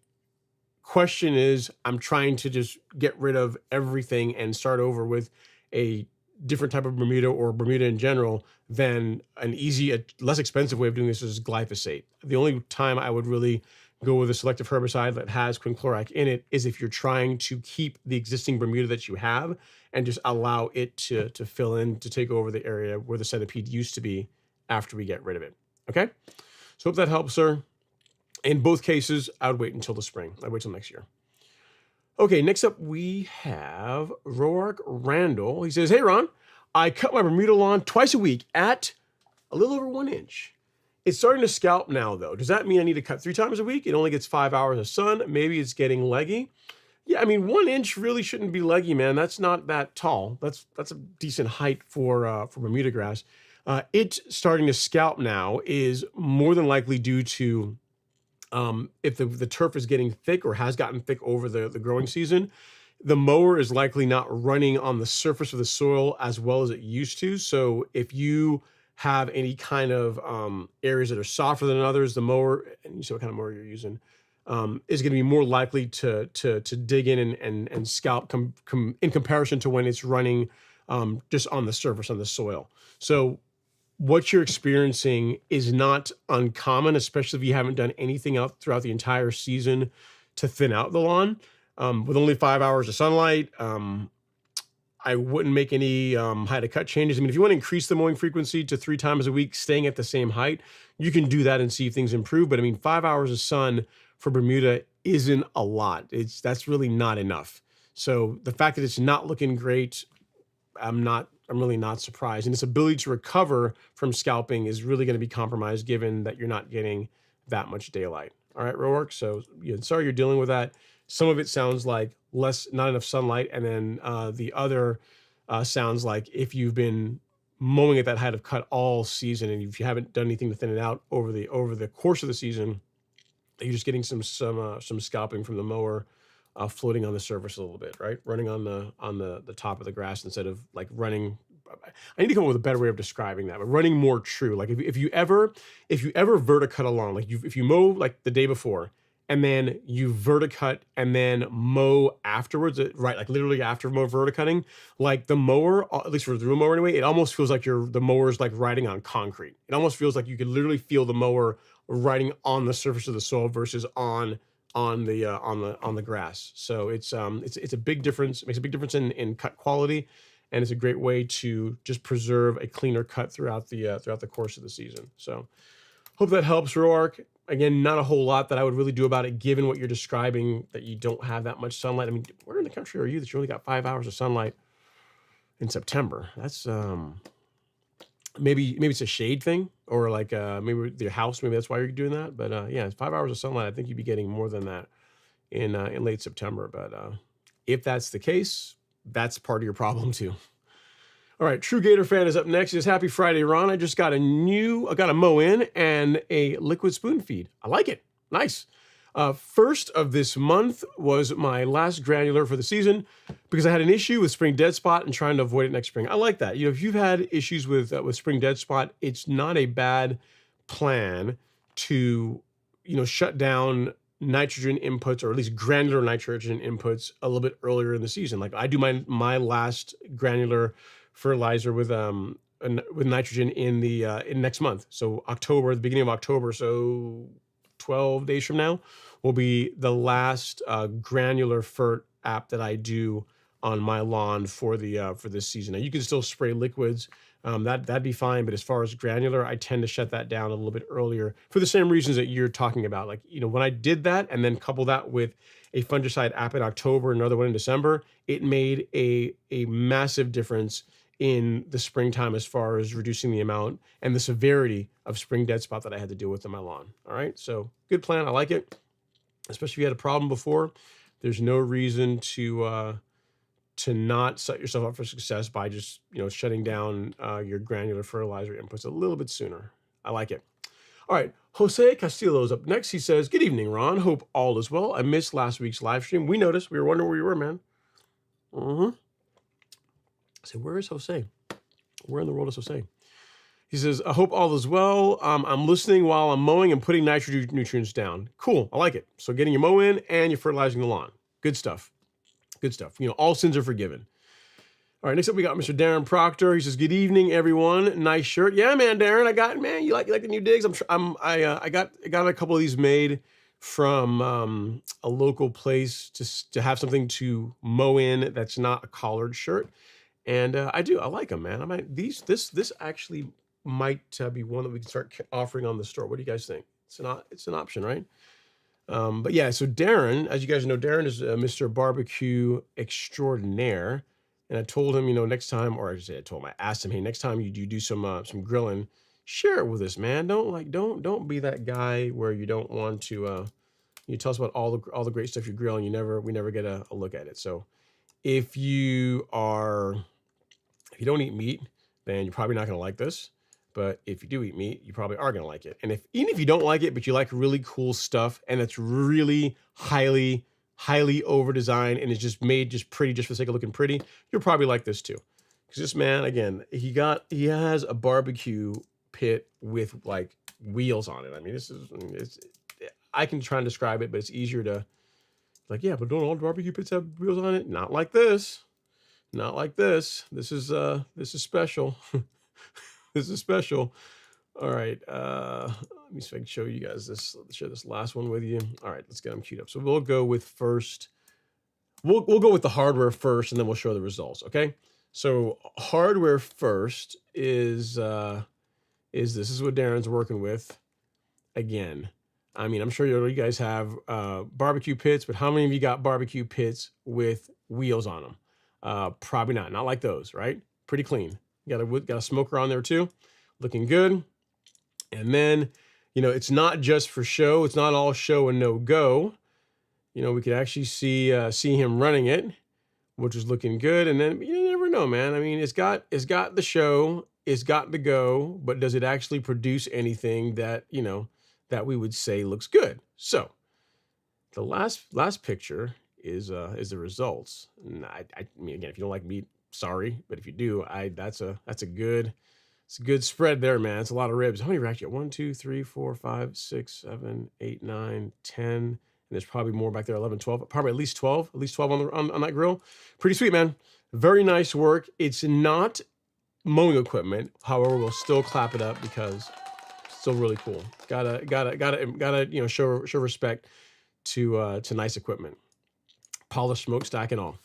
question is, I'm trying to just get rid of everything and start over with a different type of Bermuda or Bermuda in general, then an easy, less expensive way of doing this is glyphosate. The only time I would really go with a selective herbicide that has quinclorac in it is if you're trying to keep the existing Bermuda that you have and just allow it to fill in, to take over the area where the centipede used to be after we get rid of it. Okay? So hope that helps, sir. In both cases, I would wait until the spring. I'd wait till next year. Okay, next up we have Roark Randall. He says, hey, Ron, I cut my Bermuda lawn twice a week at a little over 1 inch. It's starting to scalp now, though. Does that mean I need to cut 3 times a week? It only gets 5 hours of sun. Maybe it's getting leggy. Yeah, I mean, 1 inch really shouldn't be leggy, man. That's not that tall. That's a decent height for Bermuda grass. It starting to scalp now is more than likely due to if the turf is getting thick or has gotten thick over the growing season. The mower is likely not running on the surface of the soil as well as it used to. So if you have any kind of areas that are softer than others, the mower, and you see what kind of mower you're using, is going to be more likely to dig in and scalp in comparison to when it's running just on the surface, on the soil. So what you're experiencing is not uncommon, especially if you haven't done anything else throughout the entire season to thin out the lawn. With only 5 hours of sunlight, I wouldn't make any height of cut changes. I mean, if you want to increase the mowing frequency to 3 times a week, staying at the same height, you can do that and see if things improve. But I mean, 5 hours of sun for Bermuda isn't a lot. That's really not enough. So the fact that it's not looking great, I'm really not surprised. And its ability to recover from scalping is really going to be compromised given that you're not getting that much daylight. All right, Roark. So sorry you're dealing with that. Some of it sounds like not enough sunlight. And then the other sounds like if you've been mowing at that height of cut all season and if you haven't done anything to thin it out over the course of the season, you're just getting some scalping from the mower floating on the surface a little bit, right? Running on the top of the grass instead of like running. I need to come up with a better way of describing that, but running more true. Like if you ever verticut a lawn, like if you mow like the day before and then you verticut and then mow afterwards, right? Like literally after verticutting, like the mower, at least for the real mower anyway, it almost feels like the mower's like riding on concrete. It almost feels like you could literally feel the mower riding on the surface of the soil versus on the grass. So it's a big difference. It makes a big difference in cut quality, and it's a great way to just preserve a cleaner cut throughout the course of the season. So hope that helps, Roark. Again, not a whole lot that I would really do about it, given what you're describing, that you don't have that much sunlight. I mean, where in the country are you that you only got 5 hours of sunlight in September? That's maybe it's a shade thing, or like maybe with your house, maybe that's why you're doing that. But yeah, 5 hours of sunlight, I think you'd be getting more than that in late September. But if that's the case, that's part of your problem too. All right, True Gator Fan is up next. He says, happy Friday, Ron. I just got a mow in and a liquid spoon feed. I like it. Nice. First of this month was my last granular for the season because I had an issue with spring dead spot and trying to avoid it next spring. I like that. If you've had issues with spring dead spot, it's not a bad plan to, shut down nitrogen inputs, or at least granular nitrogen inputs, a little bit earlier in the season. Like I do my last granular fertilizer with nitrogen in next month. So October, the beginning of October. So 12 days from now will be the last granular fert app that I do on my lawn for this season. Now you can still spray liquids. That'd be fine. But as far as granular, I tend to shut that down a little bit earlier for the same reasons that you're talking about. Like, when I did that and then couple that with a fungicide app in October, another one in December, it made a massive difference in the springtime as far as reducing the amount and the severity of spring dead spot that I had to deal with in my lawn. All right, so good plan. I like it, especially if you had a problem before. There's no reason to not set yourself up for success by just shutting down your granular fertilizer inputs a little bit sooner. I like it. All right, Jose Castillo is up next. He says, "Good evening, Ron. Hope all is well. I missed last week's live stream. We noticed. We were wondering where you were, man." I said, "Where is Jose? Where in the world is Jose?" He says, "I hope all is well. I'm listening while I'm mowing and putting nitrogen nutrients down." Cool. I like it. So getting your mow in and you're fertilizing the lawn. Good stuff. Good stuff. All sins are forgiven. All right, next up we got Mr. Darren Proctor. He says, "Good evening, everyone. Nice shirt." Yeah, man, Darren, you like the new digs? I got a couple of these made from a local place to have something to mow in that's not a collared shirt, and I like them, man. This actually might be one that we can start offering on the store. What do you guys think? It's an option, right? But yeah, so Darren, as you guys know, Darren is Mr. Barbecue Extraordinaire. And I told him, next time, or I asked him, hey, next time you do some grilling, share it with us, man. Don't be that guy where you don't want to, you tell us about all the great stuff you grill and we never get a look at it. So if you don't eat meat, then you're probably not going to like this. But if you do eat meat, you probably are going to like it. And even if you don't like it, but you like really cool stuff and it's really highly over designed and is just made pretty just for the sake of looking pretty, you'll probably like this too. Because this man, again, he has a barbecue pit with like wheels on it. I mean, I can try and describe it, but it's easier to yeah, but don't all barbecue pits have wheels on it? Not like this. Not like this. This is special. This is special. All right. Let me see if I can show you guys this. Let's share this last one with you. All right, let's get them queued up. So we'll go with first. We'll go with the hardware first, and then we'll show the results. Okay. So hardware first is this. This is what Darren's working with. Again, I mean, I'm sure you guys have barbecue pits, but how many of you got barbecue pits with wheels on them? Probably not. Not like those, right? Pretty clean. Got a smoker on there too, looking good. And then, it's not just for show. It's not all show and no go. We could actually see him running it, which is looking good. And then you never know, man. I mean, it's got the show, it's got the go, but does it actually produce anything that that we would say looks good? So the last picture is the results. And I mean, again, if you don't like meat, sorry, but if you do, that's a good spread there, man. It's a lot of ribs. How many are actually? 1, 2, 3, 4, 5, 6, 7, 8, 9, 10. And there's probably more back there, 11, 12, probably at least 12 on that grill. Pretty sweet, man. Very nice work. It's not mowing equipment. However, we'll still clap it up because it's still really cool. Gotta show respect to nice equipment. Polished smokestack and all.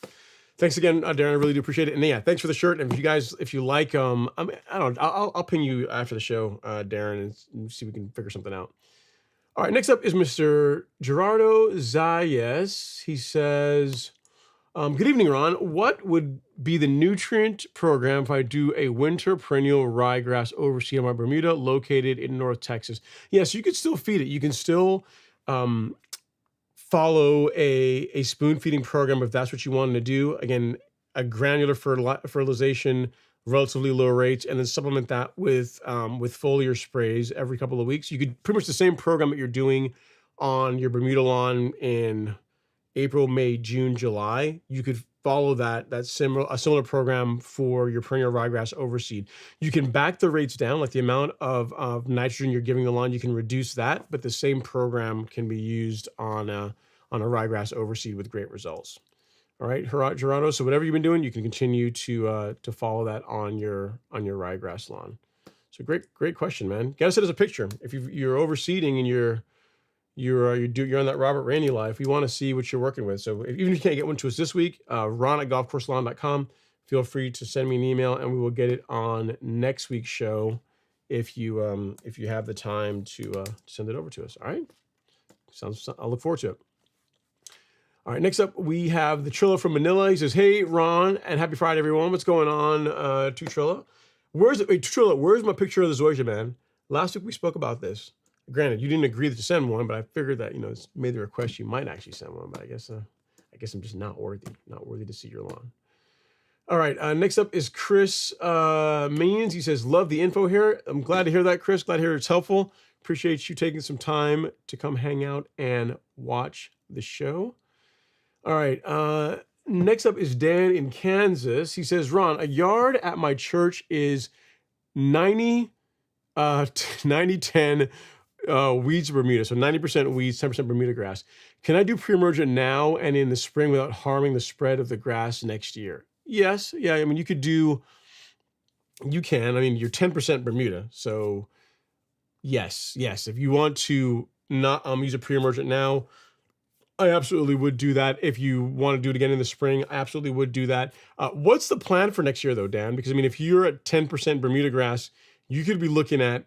Thanks again, Darren. I really do appreciate it. And yeah, thanks for the shirt. And if you like, I'll ping you after the show, Darren, and see if we can figure something out. All right, next up is Mr. Gerardo Zayas. He says, "Good evening, Ron. What would be the nutrient program if I do a winter perennial ryegrass overseed on my Bermuda located in North Texas?" Yes, you could still feed it. You can still follow a spoon feeding program if that's what you wanted to do. Again, a granular fertilization, relatively low rates, and then supplement that with foliar sprays every couple of weeks. You could pretty much the same program that you're doing on your Bermuda lawn in April, May, June, July. You could follow a similar program for your perennial ryegrass overseed. You can back the rates down, like the amount of nitrogen you're giving the lawn. You can reduce that, but the same program can be used on a ryegrass overseed with great results. All right, Gerardo. So whatever you've been doing, you can continue to follow that on your ryegrass lawn. So great question, man. Gotta send us a picture if you're overseeding and you're on that Robert Randy life. We want to see what you're working with. So even if you can't get one to us this week, ron@golfcourselawn.com. Feel free to send me an email, and we will get it on next week's show if you have the time to send it over to us. All right, I'll look forward to it. All right, next up, we have the Trilla from Manila. He says, hey, Ron, and happy Friday, everyone. What's going on, to Trilla? Trilla, where's my picture of the Zoysia, man? Last week we spoke about this. Granted, you didn't agree to send one, but I figured that, it's made the request, you might actually send one, but I guess I'm just not worthy to see your lawn. All right, next up is Chris Means. He says, love the info here. I'm glad to hear that, Chris. Glad to hear it's helpful. Appreciate you taking some time to come hang out and watch the show. All right, next up is Dan in Kansas. He says, Ron, a yard at my church is 90, 10 weeds Bermuda. So 90% weeds, 10% Bermuda grass. Can I do pre-emergent now and in the spring without harming the spread of the grass next year? Yes. Yeah. I mean, you can. I mean, you're 10% Bermuda. So yes. If you want to not use a pre-emergent now, I absolutely would do that. If you want to do it again in the spring, I absolutely would do that. What's the plan for next year though, Dan? Because I mean, if you're at 10% Bermuda grass, you could be looking at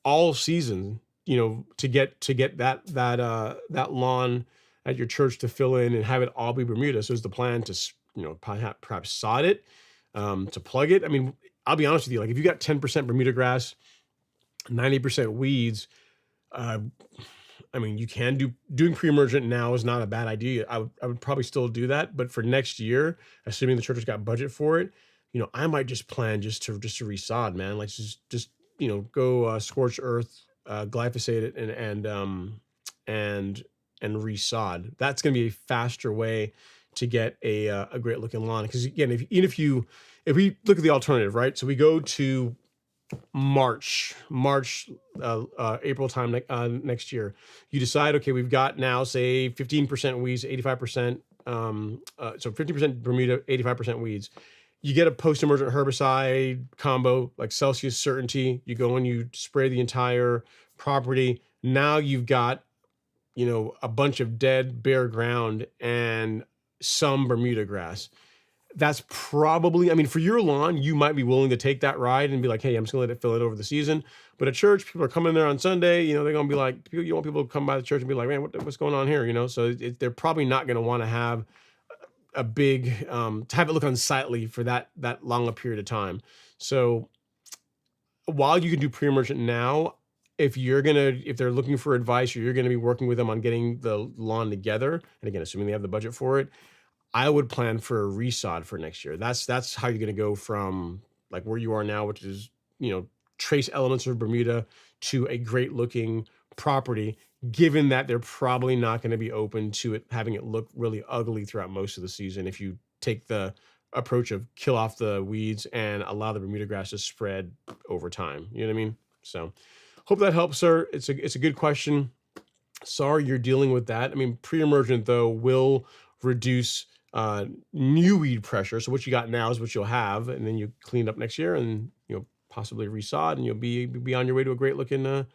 all season, to get that lawn at your church to fill in and have it all be Bermuda. So is the plan to, perhaps sod it, to plug it? I mean, I'll be honest with you. Like if you got 10% Bermuda grass, 90% weeds, I mean, you can doing pre-emergent now is not a bad idea. I would probably still do that, but for next year, assuming the church has got budget for it, I might just plan just to resod, man. Like just go scorched earth, glyphosate it, and resod. That's going to be a faster way to get a great looking lawn. Because again, if we look at the alternative, right? So we go to March, April time next year. You decide, okay, we've got now say 15% weeds, 85%. So 50% Bermuda, 85% weeds. You get a post-emergent herbicide combo like Celsius Certainty. You go and you spray the entire property. Now you've got, a bunch of dead bare ground and some Bermuda grass. That's probably, I mean, for your lawn, you might be willing to take that ride and be like, hey, I'm just gonna let it fill it over the season. But at church, people are coming there on Sunday, they're gonna be like, you want people to come by the church and be like, man, what's going on here? So they're probably not gonna want to have a big, to have it look unsightly for that long a period of time. So while you can do pre-emergent now, if they're looking for advice or you're gonna be working with them on getting the lawn together, and again, assuming they have the budget for it, I would plan for a resod for next year. That's how you're going to go from like where you are now, which is, trace elements of Bermuda, to a great looking property, given that they're probably not going to be open to it having it look really ugly throughout most of the season if you take the approach of kill off the weeds and allow the Bermuda grass to spread over time. You know what I mean? So hope that helps, sir. It's a good question. Sorry you're dealing with that. I mean, pre-emergent though will reduce new weed pressure. So what you got now is what you'll have, and then you clean up next year, and possibly resod, and you'll be on your way to a great looking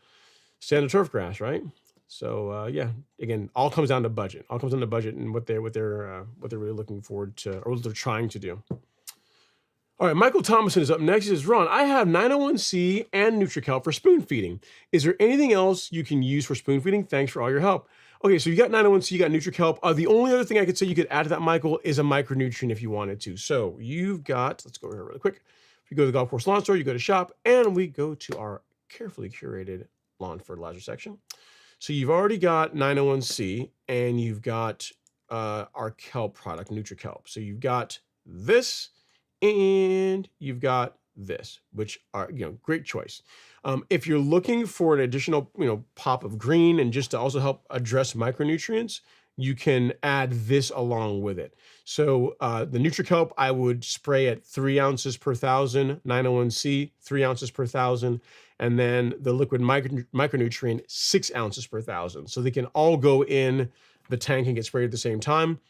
standard turf grass, right? So yeah, again, all comes down to budget. All comes down to budget and what they're really looking forward to, or what they're trying to do. All right, Michael Thomason is up next. He says, Ron, I have 901C and NutriCalc for spoon feeding. Is there anything else you can use for spoon feeding? Thanks for all your help. Okay, so you got 901C, you got NutriCalc. The only other thing I could say you could add to that, Michael, is a micronutrient if you wanted to. So you've got, let's go over here really quick. If you go to the Golf Course Lawn Store, you go to shop, and we go to our carefully curated lawn fertilizer section. So you've already got 901C, and you've got our kelp product, NutriCalc. So you've got this, and you've got this, which are, great choice. If you're looking for an additional, pop of green and just to also help address micronutrients, you can add this along with it. So the NutriCalc, I would spray at 3 ounces per 1,000, 901C, 3 ounces per 1,000, and then the liquid micronutrient, 6 ounces per 1,000. So they can all go in the tank and get sprayed at the same time.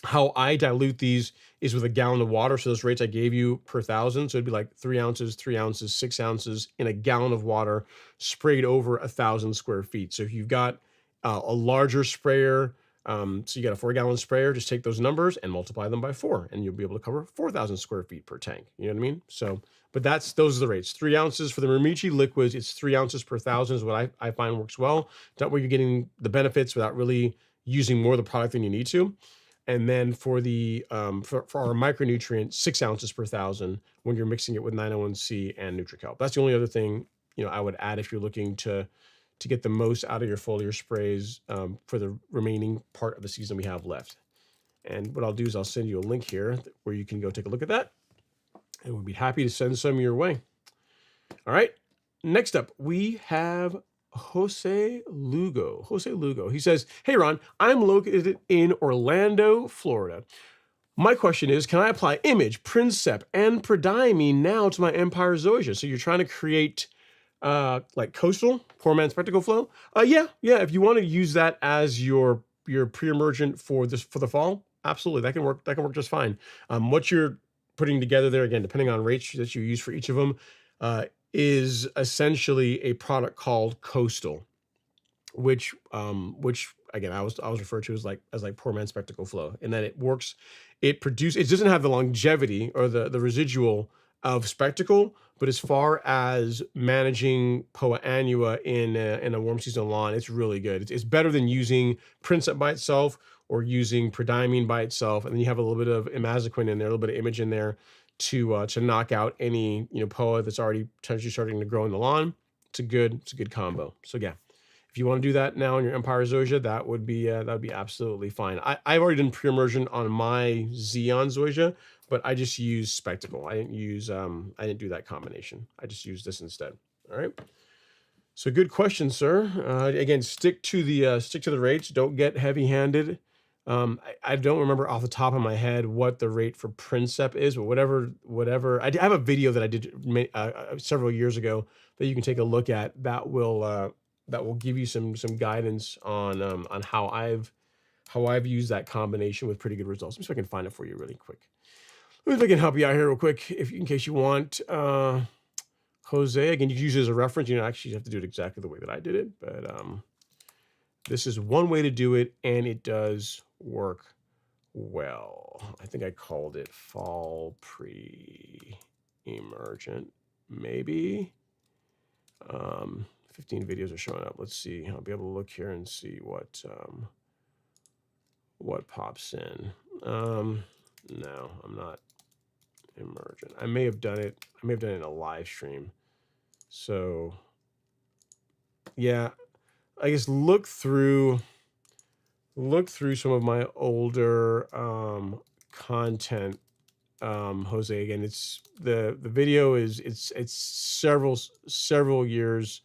How I dilute these is with a gallon of water. So those rates I gave you per 1,000. So it'd be like 3 ounces, 3 ounces, 6 ounces in a gallon of water sprayed over 1,000 square feet. So if you've got a larger sprayer, so you got a 4-gallon sprayer, just take those numbers and multiply them by 4, and you'll be able to cover 4,000 square feet per tank. You know what I mean? So, but those are the rates. 3 ounces for the Mirimichi liquids. It's 3 ounces per 1,000 is what I find works well. That way you're getting the benefits without really using more of the product than you need to. And then for the for our micronutrient, 6 ounces per 1,000 when you're mixing it with 901C and NutriKelp. That's the only other thing, you know, I would add if you're looking to get the most out of your foliar sprays for the remaining part of the season we have left. And what I'll do is I'll send you a link here where you can go take a look at that, and we'll be happy to send some your way. All right. Next up, we have Jose Lugo. Jose Lugo. He says, "Hey, Ron, I'm located in Orlando, Florida. My question is, can I apply Image, Princep, and Prodiamine now to my Empire Zoysia?" So you're trying to create like coastal, poor man's spectacle flow. Yeah. If you want to use that as your pre-emergent for the fall, absolutely, that can work. That can work just fine. What you're putting together there, again, depending on rates that you use for each of them, is essentially a product called Coastal, which again I was referred to as like poor man's spectacle flow, and that it works. It doesn't have the longevity or the residual of spectacle, but as far as managing Poa annua in a warm season lawn, it's really good. It's better than using Princep by itself or using Prodiamine by itself, and then you have a little bit of imazaquin in there, a little bit of Image in there to knock out any Poa that's already potentially starting to grow in the lawn. It's a good combo. So yeah, if you want to do that now in your Empire Zoysia, that would be absolutely fine. I've already done pre-immersion on my Xeon Zoysia, but I just use Spectacle. I didn't do that combination. I just used this instead. All right. So good question, sir. Again, stick to the rates. Don't get heavy-handed. I don't remember off the top of my head what the rate for Princep is, but whatever. I have a video that I did several years ago that you can take a look at. That will give you some guidance on how I've used that combination with pretty good results. Let me see if I can find it for you really quick. Let me see if I can help you out here real quick, in case you want. Jose, again, you can use it as a reference. Actually, you have to do it exactly the way that I did it, but this is one way to do it, and it does work well. I think I called it fall pre-emergent, maybe. 15 videos are showing up. Let's see. I'll be able to look here and see what pops in. No, I'm not emergent. I may have done it in a live stream. So yeah, I guess look through some of my older content, Jose. Again, it's the video is it's several years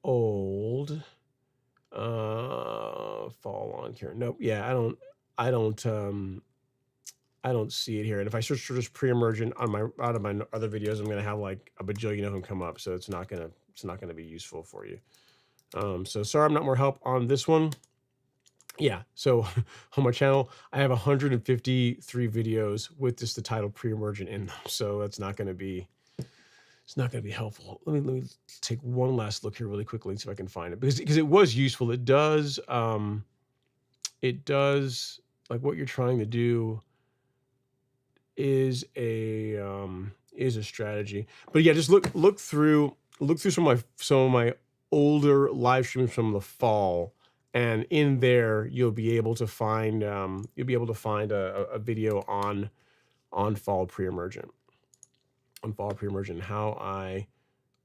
old. Fall lawn care. Nope. Yeah, I don't see it here. And if I search for just pre-emergent out of my other videos, I'm gonna have like a bajillion of them come up. So it's not gonna be useful for you. So sorry, I'm not more help on this one. Yeah, so on my channel, I have 153 videos with just the title pre-emergent in them. So it's not gonna be helpful. Let me take one last look here really quickly and see if I can find it, because it was useful. It does like what you're trying to do is a strategy. But yeah, just look through some of my older live streams from the fall, and in there you'll be able to find a video on fall pre-emergent, how I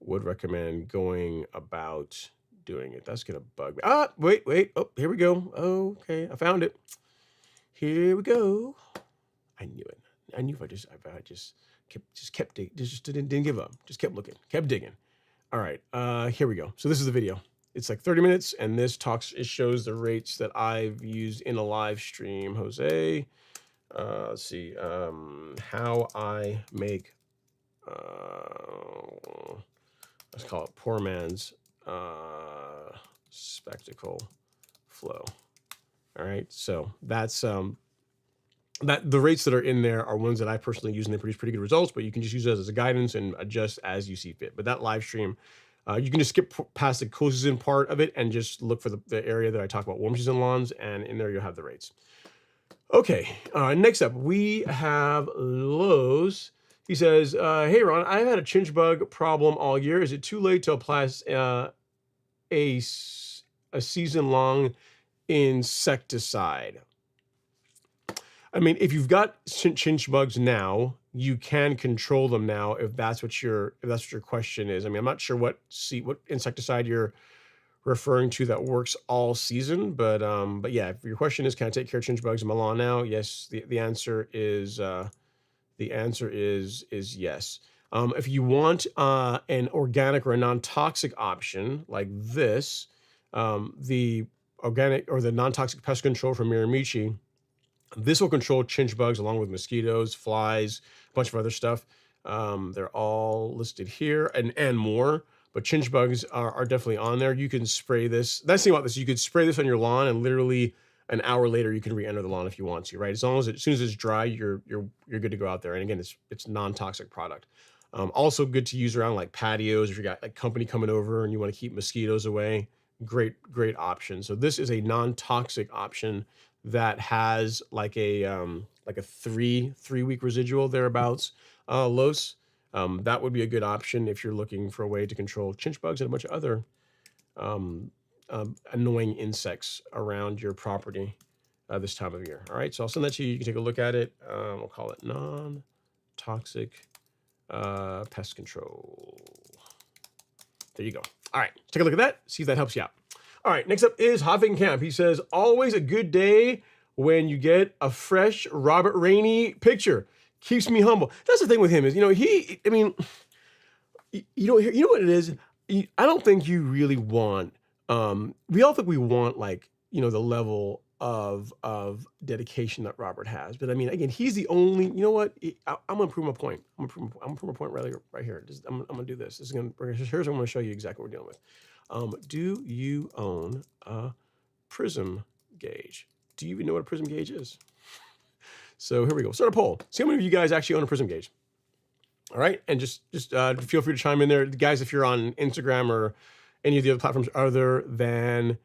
would recommend going about doing it. That's gonna bug me. Wait. Oh, here we go. Okay, I found it. Here we go. I knew it. I knew if I just kept digging, just didn't give up. Just kept looking, kept digging. All right, here we go. So this is the video. It's like 30 minutes, and it shows the rates that I've used in a live stream. Jose, let's see, how I make, let's call it poor man's spectacle flow. All right, so that's the rates that are in there are ones that I personally use, and they produce pretty good results, but you can just use those as a guidance and adjust as you see fit. But that live stream, you can just skip past the cool season part of it and just look for the area that I talk about warm season lawns, and in there you'll have the rates. Okay, next up we have Lowe's. He says, hey Ron, I've had a chinch bug problem all year. Is it too late to apply a a season-long insecticide? I mean, if you've got chinch bugs now, you can control them now if that's what your question is. I mean, I'm not sure what insecticide you're referring to that works all season, but yeah, if your question is, can I take care of chinch bugs in my lawn now? Yes, the answer is yes. If you want an organic or a non-toxic option like this, the organic or the non-toxic pest control from Mirimichi, this will control chinch bugs along with mosquitoes, flies, a bunch of other stuff. They're all listed here and more, but chinch bugs are definitely on there. You can spray this. That's the thing about this. You could spray this on your lawn and literally an hour later you can re-enter the lawn if you want to, right? As long as as soon as it's dry, you're good to go out there. And again, it's non-toxic product. Also good to use around like patios if you got like company coming over and you want to keep mosquitoes away. Great option. So this is a non-toxic option that has like a 3-week residual thereabouts, Los. That would be a good option if you're looking for a way to control chinch bugs and a bunch of other annoying insects around your property this time of year. All right, so I'll send that to you. You can take a look at it. We'll call it non-toxic pest control. There you go. All right, take a look at that. See if that helps you out. All right, next up is Hopping Camp. He says, always a good day when you get a fresh Robert Rainey picture. Keeps me humble. That's the thing with him is, you know, you know what it is? I don't think you really want, we all think we want like, you know, the level of dedication that Robert has. But I mean, again, he's the only, you know what? I'm going to prove my point. I'm going to prove my point right here. I'm going to do this. Here's what I'm going to show you exactly what we're dealing with. Do you own a prism gauge? Do you even know what a prism gauge is? So here we go. Start a poll. See how many of you guys actually own a prism gauge. All right, and just feel free to chime in there, guys. If you're on Instagram or any of the other platforms other than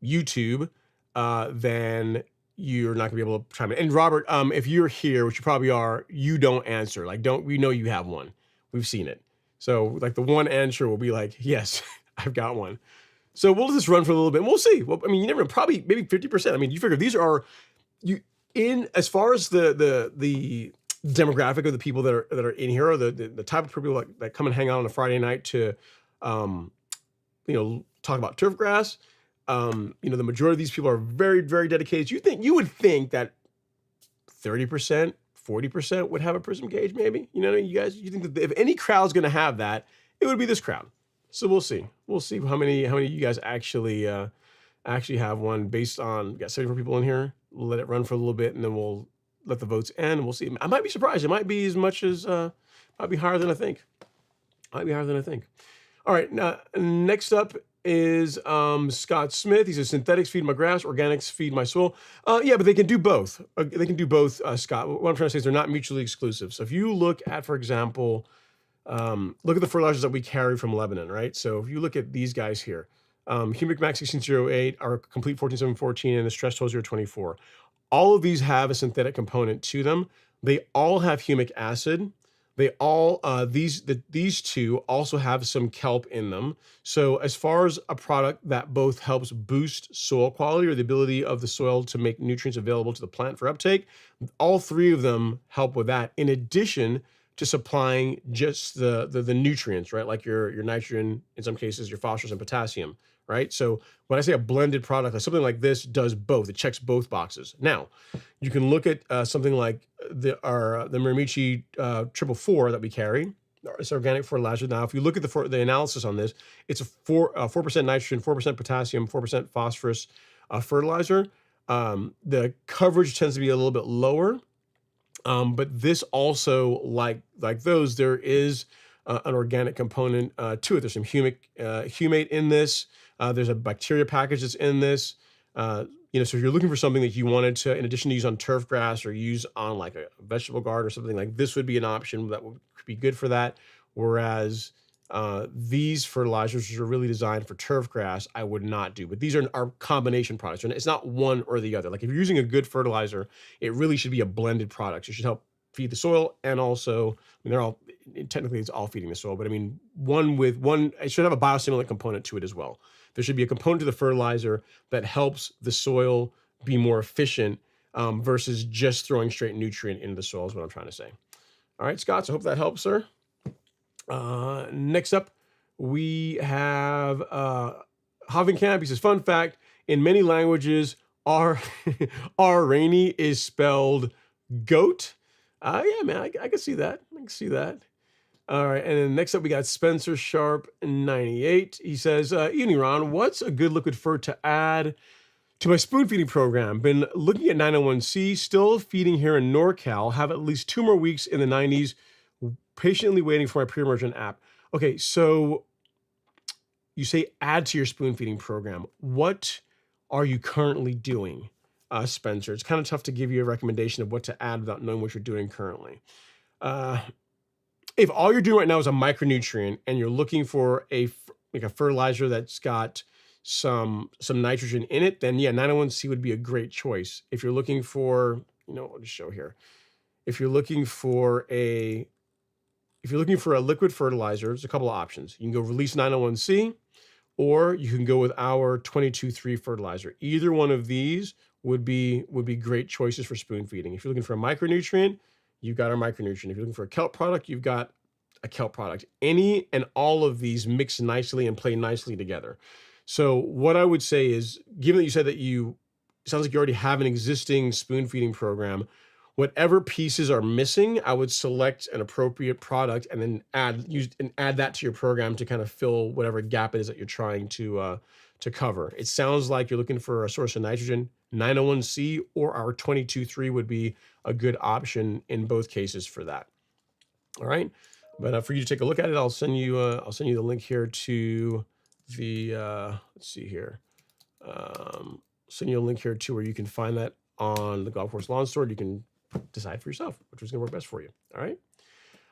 YouTube, then you're not gonna be able to chime in. And Robert, if you're here, which you probably are, you don't answer. Like, we know you have one. We've seen it. So like the one answer will be like, yes, I've got one. So we'll just run for a little bit and we'll see. Well, I mean, you never know, probably maybe 50%. I mean, you figure these are as far as the demographic of the people that are in here, or the type of people that come and hang out on a Friday night to talk about turf grass. The majority of these people are very, very dedicated. You would think that 30%, 40% would have a prism gauge, maybe. You know, you think that if any crowd's going to have that, it would be this crowd. So we'll see. We'll see how many of you guys actually have one. Based on, we got 74 people in here. We'll let it run for a little bit, and then we'll let the votes end. We'll see. I might be surprised. It might be as much as might be higher than I think. All right. Now next up is Scott Smith. He says synthetics feed my grass, organics feed my soil. Yeah, but they can do both. Scott. What I'm trying to say is they're not mutually exclusive. So if you look at, for example, look at the fertilizers that we carry from Lebanon, right? So if you look at these guys here, Humic Max 1608, our Complete 14714, and the Stress Total 024. All of these have a synthetic component to them. They all have humic acid. They all, these two also have some kelp in them. So as far as a product that both helps boost soil quality, or the ability of the soil to make nutrients available to the plant for uptake, all three of them help with that, in addition to supplying just the nutrients, right? Like your nitrogen, in some cases, your phosphorus and potassium, right? So when I say a blended product, like something like this does both. It checks both boxes. Now, you can look at something like the Mirimichi 444 that we carry. It's organic fertilizer. Now, if you look at the analysis on this, it's a 4% nitrogen, 4% potassium, 4% phosphorus fertilizer. The coverage tends to be a little bit lower. But this also, like those, there is an organic component to it. There's some humate in this. There's a bacteria package that's in this. So if you're looking for something that you wanted to, in addition to use on turf grass or use on like a vegetable garden or something, like this would be an option that would be good for that. Whereas these fertilizers, which are really designed for turf grass, I would not do. But these are combination products. And it's not one or the other. Like if you're using a good fertilizer, it really should be a blended product. It should help feed the soil, and also, I mean, they're all, technically it's all feeding the soil, but I mean, it should have a biostimulant component to it as well. There should be a component to the fertilizer that helps the soil be more efficient versus just throwing straight nutrient into the soil is what I'm trying to say. All right, Scott, so I hope that helps, sir. Next up, we have Havenkamp. He says, fun fact, in many languages, R rainy is spelled goat. Yeah, man, I can see that. I can see that. All right, and then next up we got Spencer Sharp 98. He says, evening, Ron, what's a good liquid fert to add to my spoon feeding program? Been looking at 901C, still feeding here in NorCal, have at least 2 more weeks in the 90s, patiently waiting for my pre-emergent app. Okay, so you say add to your spoon feeding program. What are you currently doing, Spencer? It's kind of tough to give you a recommendation of what to add without knowing what you're doing currently. If all you're doing right now is a micronutrient and you're looking for a fertilizer that's got some nitrogen in it, then yeah, 901C would be a great choice. If you're looking for, I'll just show here. If you're looking for a liquid fertilizer, there's a couple of options. You can go Release 901C, or you can go with our 22-3 fertilizer. Either one of these would be great choices for spoon feeding. If you're looking for a micronutrient, you've got our micronutrient. If you're looking for a kelp product, you've got a kelp product. Any and all of these mix nicely and play nicely together. So what I would say is, given that you said that sounds like you already have an existing spoon feeding program, whatever pieces are missing, I would select an appropriate product and then add that to your program to kind of fill whatever gap it is that you're trying to cover. It sounds like you're looking for a source of nitrogen. 901C or our 22-3 would be a good option in both cases for that. All right, but for you to take a look at it, I'll send you the link here to the let's see here. Send you a link here to where you can find that on the Golf Course Lawn Store. You can decide for yourself which is going to work best for you. All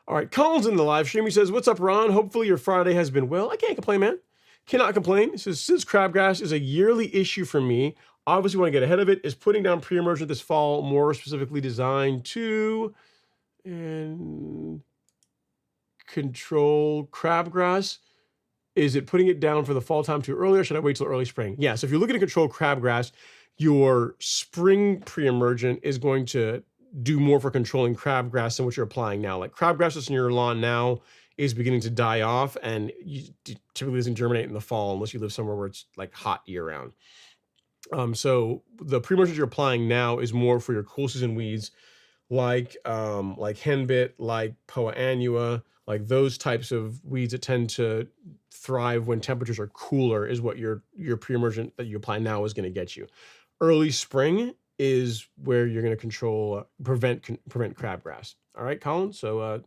right. Colin's in the live stream. He says, "What's up, Ron? Hopefully your Friday has been well." I can't complain, man. Cannot complain. He says, "Since crabgrass is a yearly issue for me, obviously want to get ahead of it. Is putting down pre-emergent this fall more specifically designed to control crabgrass? Is it putting it down for the fall time too early, or should I wait till early spring?" Yeah, so if you're looking to control crabgrass, your spring pre-emergent is going to do more for controlling crabgrass than what you're applying now. Like crabgrass that's in your lawn now is beginning to die off, and typically doesn't germinate in the fall unless you live somewhere where it's like hot year round. So the pre-emergent you're applying now is more for your cool season weeds, like henbit, like poa annua, like those types of weeds that tend to thrive when temperatures are cooler, is what your pre-emergent that you apply now is going to get you. Early spring is where you're going to control prevent crabgrass. All right, Colin. So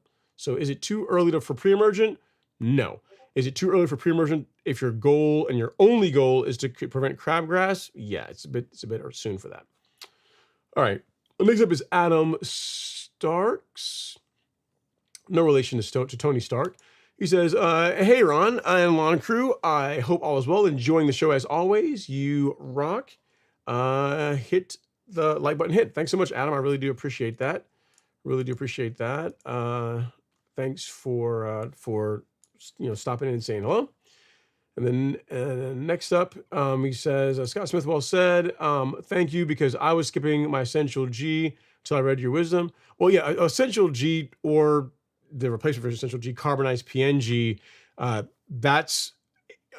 is it too early for pre-emergent? No. Is it too early for pre-emergent if your goal and your only goal is to prevent crabgrass? Yeah, it's a bit soon for that. All right. Next up is Adam Starks. No relation to Tony Stark. He says, "Hey, Ron, I am Lawn Crew. I hope all is well. Enjoying the show as always. You rock. Hit the like button. Thanks so much, Adam. I really do appreciate that. Thanks for stopping in and saying hello. And then next up, he says, Scott Smith, well said. Thank you, because I was skipping my Essential G till I read your wisdom. Well, yeah, Essential G, or the replacement for Essential G, carbonized PNG,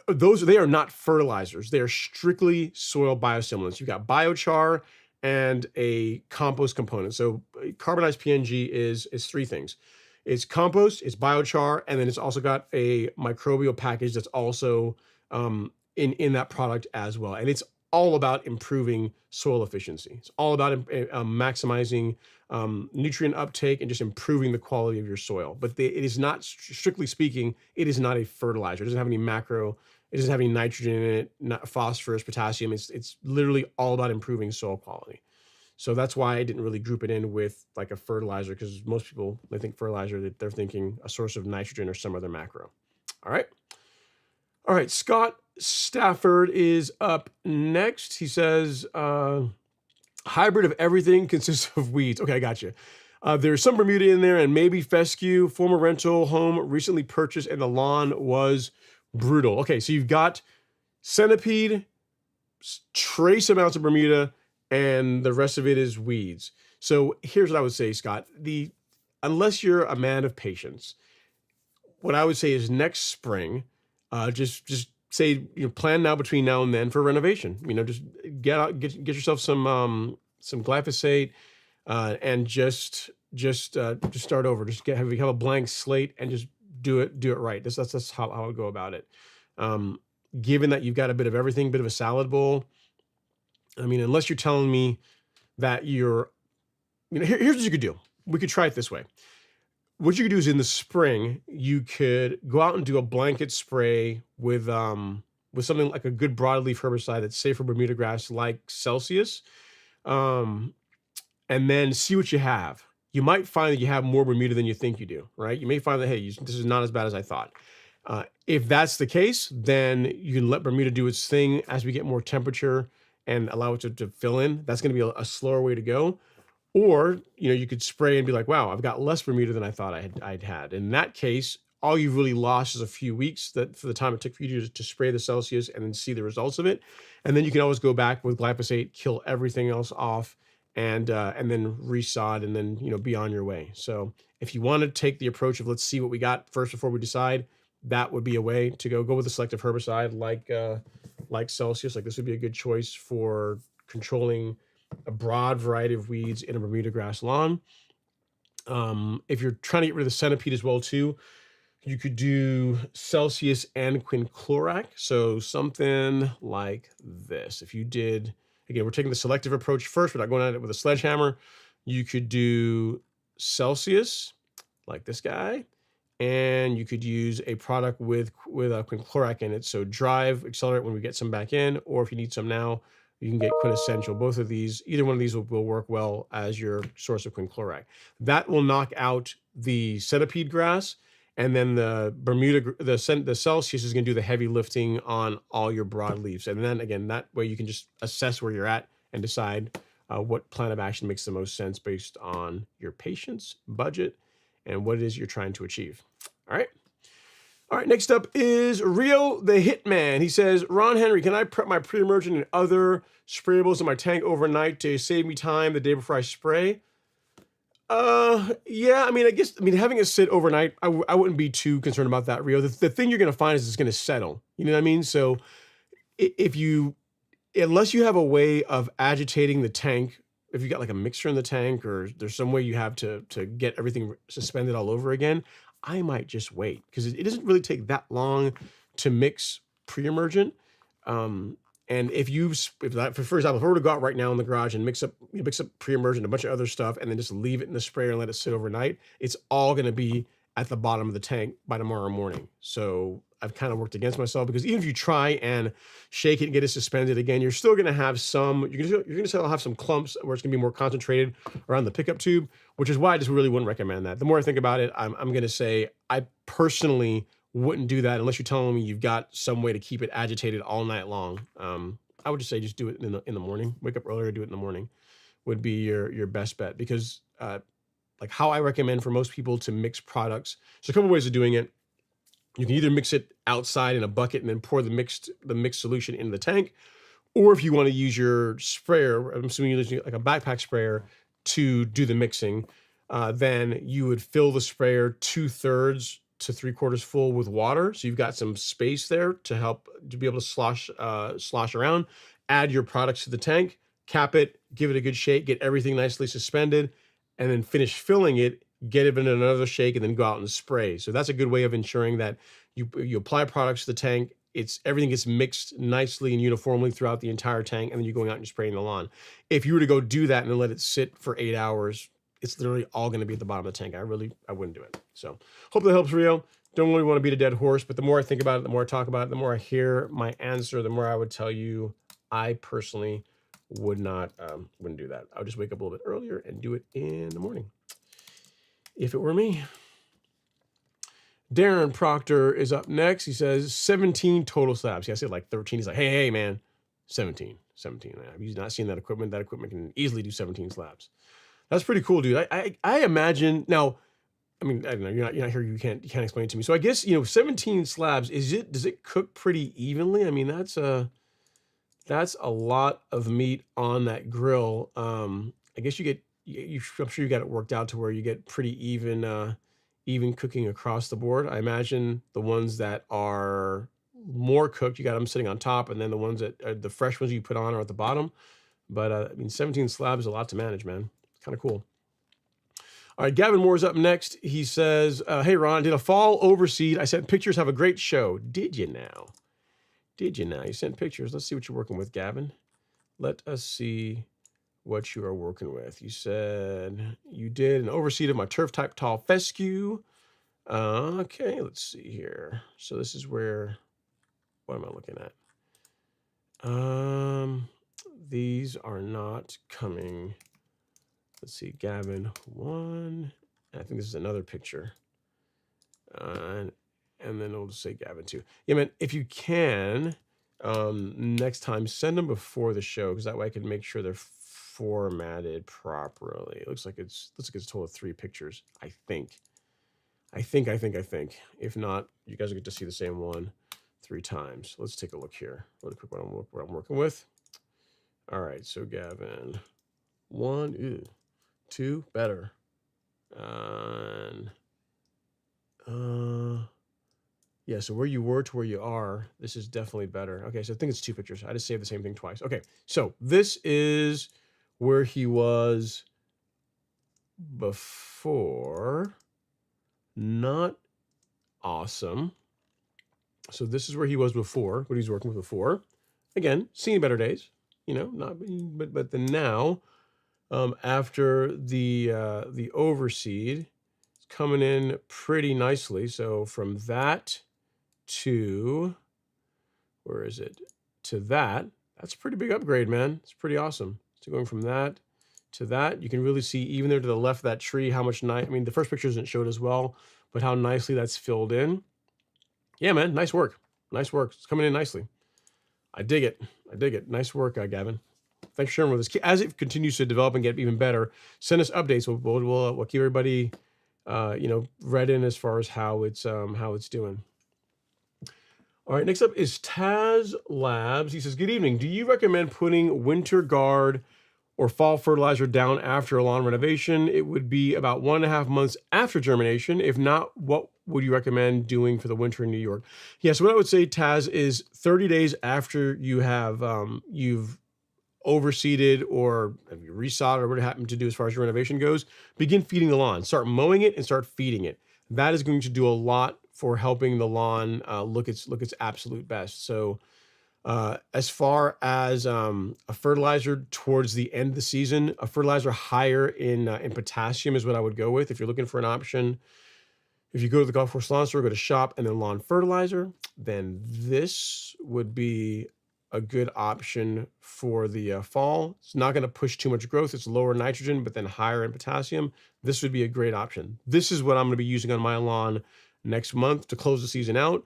they are not fertilizers. They are strictly soil biostimulants. You've got biochar and a compost component. So carbonized PNG is 3 things. It's compost, it's biochar, and then it's also got a microbial package that's also in that product as well. And it's all about improving soil efficiency. It's all about maximizing nutrient uptake and just improving the quality of your soil. But it is not, strictly speaking, it is not a fertilizer. It doesn't have any macro. It doesn't have any nitrogen in it, not phosphorus, potassium. It's literally all about improving soil quality. So that's why I didn't really group it in with like a fertilizer, because most people, they think fertilizer, they're thinking a source of nitrogen or some other macro. All right. Scott Stafford is up next. He says, hybrid of everything consists of weeds. Okay, I got you. There's some Bermuda in there and maybe fescue. Former rental home recently purchased and the lawn was brutal. Okay, so you've got centipede, trace amounts of Bermuda, and the rest of it is weeds. So here's what I would say, Scott. Unless you're a man of patience, what I would say is next spring, just say, plan now between now and then for renovation. Just get yourself some glyphosate, and just start over. Just have a blank slate and just do it right. That's how I would go about it. Given that you've got a bit of everything, bit of a salad bowl. Unless you're telling me that here's what you could do. We could try it this way. What you could do is in the spring, you could go out and do a blanket spray with something like a good broadleaf herbicide that's safe for Bermuda grass, like Celsius, and then see what you have. You might find that you have more Bermuda than you think you do, right? You may find that, hey, this is not as bad as I thought. If that's the case, then you can let Bermuda do its thing as we get more temperature and allow it to fill in. That's going to be a slower way to go. Or, you could spray and be like, wow, I've got less Bermuda than I thought I'd had. In that case, all you've really lost is a few weeks for the time it took for you to spray the Celsius and then see the results of it. And then you can always go back with glyphosate, kill everything else off, and then resod, and then, be on your way. So if you want to take the approach of let's see what we got first before we decide, that would be a way to go with a selective herbicide like Celsius. Like this would be a good choice for controlling a broad variety of weeds in a Bermuda grass lawn. If you're trying to get rid of the centipede as well too, you could do Celsius and quinclorac. So something like this. If you did, again, we're taking the selective approach first. We're not going at it with a sledgehammer. You could do Celsius, like this guy, and you could use a product with quinclorac in it. So drive, accelerate when we get some back in, or if you need some now, you can get quintessential. Both of these, either one of these will work well as your source of quinclorac. That will knock out the centipede grass, and then the Bermuda, the Celsius is going to do the heavy lifting on all your broadleaves. And then again, that way you can just assess where you're at and decide what plan of action makes the most sense based on your patience, budget, and what it is you're trying to achieve. All right. All right, next up is Rio the Hitman. He says, Ron Henry, can I prep my pre-emergent and other sprayables in my tank overnight to save me time the day before I spray? Yeah, I guess having it sit overnight, I wouldn't be too concerned about that, Rio. The thing you're going to find is it's going to settle. You know what I mean? So unless you have a way of agitating the tank, if you got like a mixer in the tank or there's some way you have to get everything suspended all over again, I might just wait because it doesn't really take that long to mix pre-emergent. And for example, if I were to go out right now in the garage and mix up pre-emergent, a bunch of other stuff, and then just leave it in the sprayer and let it sit overnight, it's all going to be at the bottom of the tank by tomorrow morning. So I've kind of worked against myself because even if you try and shake it and get it suspended again, you're still going to have you're going to still have some clumps where it's going to be more concentrated around the pickup tube, which is why I just really wouldn't recommend that. The more I think about it, I'm going to say I personally wouldn't do that unless you're telling me you've got some way to keep it agitated all night long. I would just say just do it in the morning. Wake up earlier, do it in the morning would be your best bet because like how I recommend for most people to mix products. So a couple ways of doing it. You can either mix it outside in a bucket and then pour the mixed solution in the tank, or if you want to use your sprayer, I'm assuming you're using like a backpack sprayer to do the mixing, then you would fill the sprayer 2/3 to 3/4 full with water. So you've got some space there to help to be able to slosh around. Add your products to the tank, cap it, give it a good shake, get everything nicely suspended, and then finish filling it, get it in another shake, and then go out and spray. So that's a good way of ensuring that you apply products to the tank. Everything gets mixed nicely and uniformly throughout the entire tank, and then you're going out and you're spraying the lawn. If you were to go do that and then let it sit for 8 hours, it's literally all going to be at the bottom of the tank. I wouldn't do it. So hope that helps, Rio. Don't really want to beat a dead horse, but the more I think about it, the more I talk about it, the more I hear my answer, the more I would tell you I personally wouldn't do that. I would just wake up a little bit earlier and do it in the morning if it were me. Darren Proctor is up next. He says 17 total slabs. Yeah, I said like 13. He's like, hey, man, 17. Have you not seen that equipment? That equipment can easily do 17 slabs. That's pretty cool, dude. I imagine now. I mean, I don't know. You're not here. You can't explain it to me. So I guess 17 slabs. Does it cook pretty evenly? I mean, that's a lot of meat on that grill. I guess you get I'm sure you got it worked out to where you get pretty even cooking across the board. I imagine the ones that are more cooked, you got them sitting on top, and then the ones that are the fresh ones you put on are at the bottom. But I mean, 17 slabs is a lot to manage, man. Kind of cool. All right, Gavin Moore's up next. He says, "Hey Ron, did a fall overseed? I sent pictures. Have a great show. Did you now? Did you now? You sent pictures. Let's see what you're working with, Gavin. Let us see what you are working with. You said you did an overseed of my turf type tall fescue. Okay, let's see here. So this is where, what am I looking at? These are not coming. Let's see, Gavin 1. I think this is another picture. And then it'll just say Gavin 2. Yeah, man, if you can, next time send them before the show, because that way I can make sure they're formatted properly. It looks like it's a total of 3 pictures, I think. I think. If not, you guys will get to see the same one 3 times. Let's take a look here. Really quick what I'm working with. All right, so Gavin 1, 2, better. And yeah, so where you were to where you are, this is definitely better. Okay, so I think it's 2 pictures. I just saved the same thing twice. Okay, so this is where he was before. Not awesome. So this is where he was before, what he's working with before. Again, seen better days, not, but then now, after the overseed, it's coming in pretty nicely. So from that to, where is it? To that, that's a pretty big upgrade, man. It's pretty awesome. So going from that to that, you can really see even there to the left of that tree, how much nice, I mean, the first picture isn't showed as well, but how nicely that's filled in. Yeah, man, nice work. Nice work. It's coming in nicely. I dig it. Nice work, Gavin. Thanks for sharing with us. As it continues to develop and get even better, send us updates. We'll keep everybody, read in as far as how it's doing. All right, next up is Taz Labs. He says, "Good evening. Do you recommend putting winter guard or fall fertilizer down after a lawn renovation? It would be about 1.5 months after germination. If not, what would you recommend doing for the winter in New York?" Yeah, so what I would say, Taz, is 30 days after you have you've overseeded or have you resodded or what it happened to do as far as your renovation goes, begin feeding the lawn. Start mowing it and start feeding it. That is going to do a lot for helping the lawn look its absolute best. So as far as a fertilizer towards the end of the season, a fertilizer higher in potassium is what I would go with. If you're looking for an option, if you go to the golf course lawn store, go to shop and then lawn fertilizer, then this would be a good option for the fall. It's not going to push too much growth. It's lower nitrogen, but then higher in potassium. This would be a great option. This is what I'm going to be using on my lawn next month to close the season out.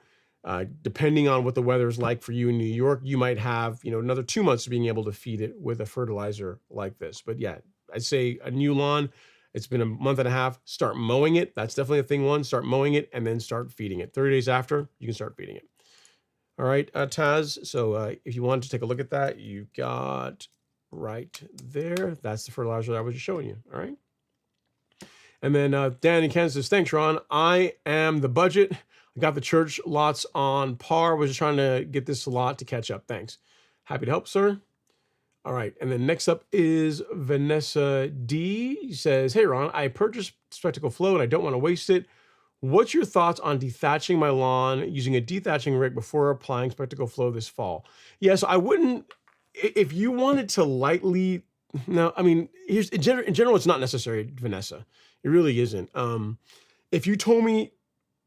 Depending on what the weather is like for you in New York, you might have, another 2 months of being able to feed it with a fertilizer like this. But yeah, I'd say a new lawn, it's been a month and a half, start mowing it. That's definitely a thing 1, start mowing it and then start feeding it. 30 days after, you can start feeding it. All right, Taz. So if you wanted to take a look at that, you got right there. That's the fertilizer that I was just showing you. All right. And then Dan in Kansas says, "Thanks, Ron. I am the budget. I got the church lots on par. Was just trying to get this lot to catch up. Thanks. Happy to help, sir." All right. And then next up is Vanessa D. He says, "Hey, Ron, I purchased Spectacle Flow and I don't want to waste it. What's your thoughts on dethatching my lawn using a dethatching rig before applying Spectacle Flow this fall?" Yeah, so I wouldn't, if you wanted to lightly, no, I mean, in general, it's not necessary, Vanessa. It really isn't. If you told me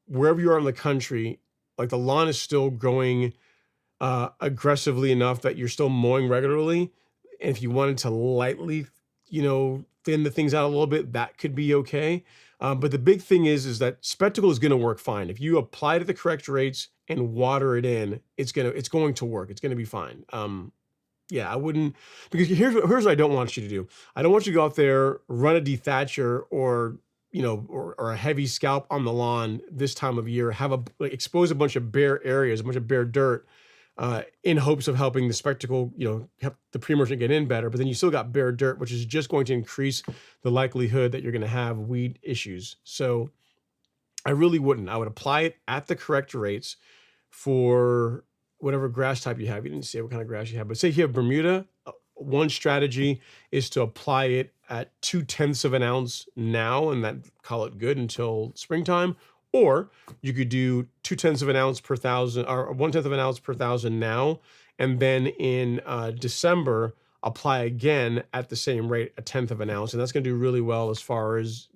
wherever you are in the country, like the lawn is still growing aggressively enough that you're still mowing regularly, and if you wanted to lightly, thin the things out a little bit, that could be okay. But the big thing is that Spectacle is going to work fine. If you apply it at the correct rates and water it in, it's going to work. It's going to be fine. Yeah, I wouldn't, because here's what I don't want you to do. I don't want you to go out there, run a dethatcher or or a heavy scalp on the lawn this time of year, have expose a bunch of bare areas, a bunch of bare dirt, in hopes of helping the spectacle, help the pre-emergent get in better. But then you still got bare dirt, which is just going to increase the likelihood that you're going to have weed issues. So I really wouldn't. I would apply it at the correct rates for whatever grass type you have. You didn't say what kind of grass you have, but say you have Bermuda, one strategy is to apply it at 2/10 of an ounce now, and that call it good until springtime. Or you could do 2/10 of an ounce per thousand, or 1/10 of an ounce per thousand now, and then in December apply again at the same rate, 1/10 of an ounce, and that's going to do really well as far as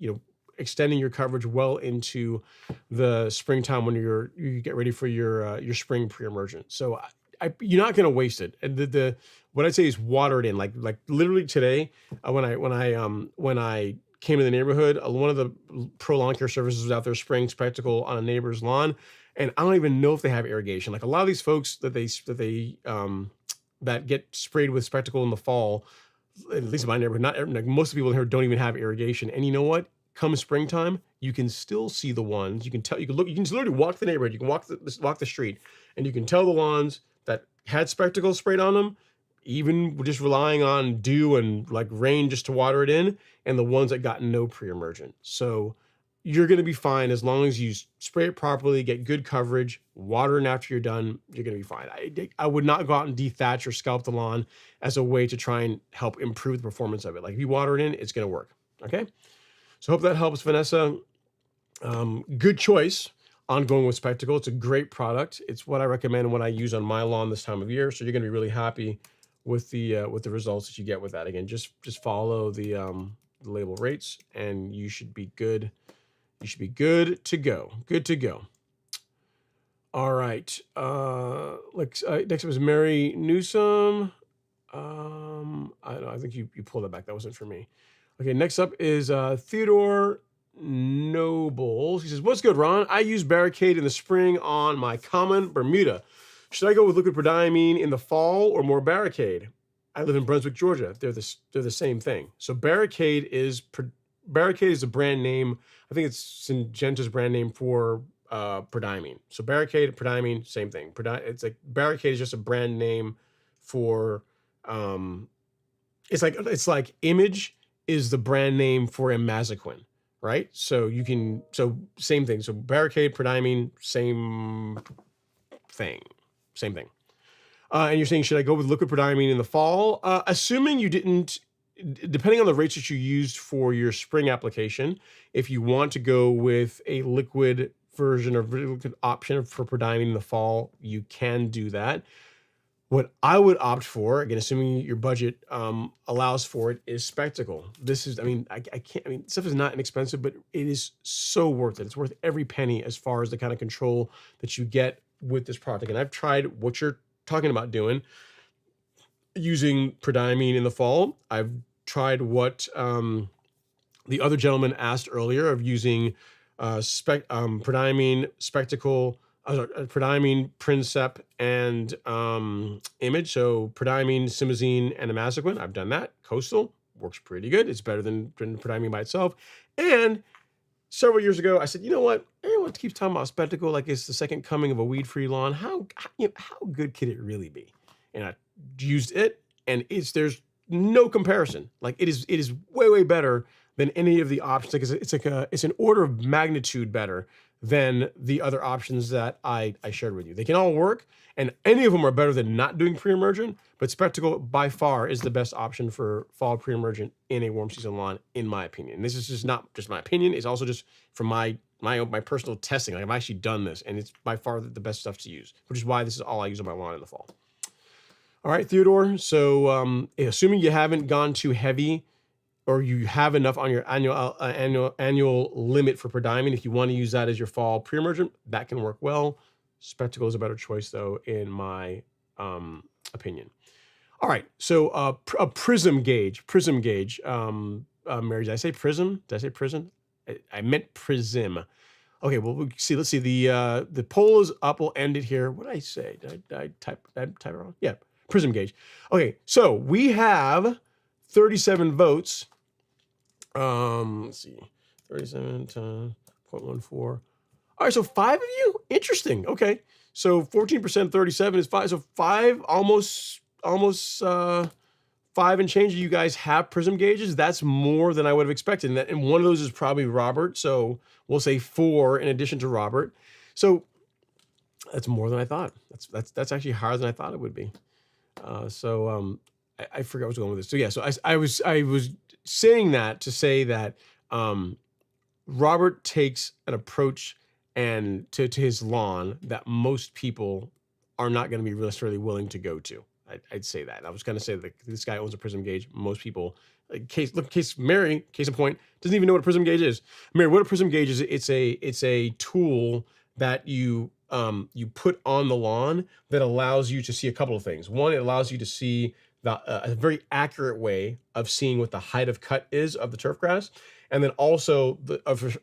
extending your coverage well into the springtime when you get ready for your spring pre-emergent. So you're not going to waste it. And the what I'd say is water it in. Like literally today, when I came to the neighborhood, one of the pro lawn care services was out there spraying Spectacle on a neighbor's lawn, and I don't even know if they have irrigation. Like a lot of these folks that get sprayed with Spectacle in the fall, at least in my neighborhood, not like most people here don't even have irrigation. And you know what? Come springtime, you can still see the ones. You can tell. You can look. You can literally walk the neighborhood. You can walk the street, and you can tell the lawns that had Spectacle sprayed on them, even just relying on dew and like rain just to water it in, and the ones that got no pre-emergent. So you're going to be fine as long as you spray it properly, get good coverage, water it after you're done. You're going to be fine. I would not go out and dethatch or scalp the lawn as a way to try and help improve the performance of it. Like if you water it in, it's going to work. Okay. So hope that helps, Vanessa. Good choice on going with Spectacle. It's a great product. It's what I recommend and what I use on my lawn this time of year. So you're going to be really happy with the results that you get with that. Again, just follow the label rates, and you should be good. You should be good to go. Good to go. All right. Next up is Mary Newsom. I don't know. I think you pulled that back. That wasn't for me. Okay, next up is Theodore Nobles. He says, "What's good, Ron? I use Barricade in the spring on my common Bermuda. Should I go with liquid prodiamine in the fall or more Barricade? I live in Brunswick, Georgia. They're the same thing. So Barricade is a brand name. I think it's Syngenta's brand name for prodiamine. So Barricade, prodiamine, same thing. It's like Barricade is just a brand name for it's like Image is the brand name for imazaquin, right? So same thing. So Barricade, prodiamine, same thing. And you're saying, should I go with liquid prodiamine in the fall? Assuming you didn't, depending on the rates that you used for your spring application, if you want to go with a liquid version or liquid option for prodiamine in the fall, you can do that. What I would opt for, again, assuming your budget allows for it, is Spectacle. This is, stuff is not inexpensive, but it is so worth it. It's worth every penny as far as the kind of control that you get with this product. And I've tried what you're talking about doing, using prodiamine in the fall. I've tried what the other gentleman asked earlier of using prodiamine, Spectacle, prodiamine, Princep, and Image. So prodiamine, simazine, and imazaquin. I've done that. Coastal works pretty good. It's better than prodiamine by itself. And several years ago, I said, you know what? Everyone keeps talking about Spectacle like it's the second coming of a weed-free lawn. How good could it really be? And I used it, and there's no comparison. Like it is way better than any of the options. Like it's an order of magnitude better than the other options that I shared with you. They can all work, and any of them are better than not doing pre-emergent, but Spectacle by far is the best option for fall pre-emergent in a warm season lawn, in my opinion. This is just not just my opinion. It's also just from my personal testing. Like I've actually done this, and it's by far the best stuff to use, which is why this is all I use on my lawn in the fall. All right, Theodore. So assuming you haven't gone too heavy, or you have enough on your annual limit for prodiamine, if you want to use that as your fall pre-emergent, that can work well. Spectacle is a better choice, though, in my opinion. All right, so a prism gauge. Mary, did I say prism? Did I say prism? I meant prism. Okay, well, let's see. The poll is up. We'll end it here. What did I say? Did I type it wrong? Yeah, Prism gauge. Okay, so we have 37 votes. Let's see, 37 times 0.14. All right, so 5 of you? Interesting. Okay, so 14%, 37 is 5. So 5, almost 5 and change of you guys have prism gauges. That's more than I would have expected. And one of those is probably Robert. So we'll say 4 in addition to Robert. So that's more than I thought. That's actually higher than I thought it would be. I forgot where I was going with this. So yeah, so I was saying that to say that Robert takes an approach and to his lawn that most people are not going to be necessarily willing to go to. I'd say that. I was going to say that this guy owns a prism gauge. Most people, Mary, case in point, doesn't even know what a prism gauge is. Mary, what a prism gauge is? It's a tool that you put on the lawn that allows you to see a couple of things. One, it allows you to see a very accurate way of seeing what the height of cut is of the turf grass, and then also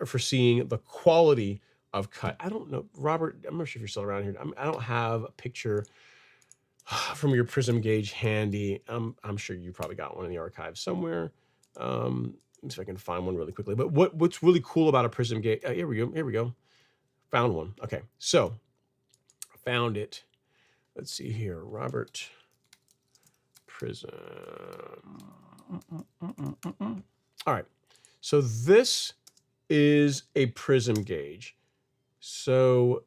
for seeing the quality of cut. I don't know, Robert, I'm not sure if you're still around here. I don't have a picture from your prism gauge handy. I'm sure you probably got one in the archive somewhere. Let me see if I can find one really quickly. But what's really cool about a prism gauge? Here we go. Found one. Okay, so I found it. Let's see here, Robert Prism. All right, so this is a prism gauge. So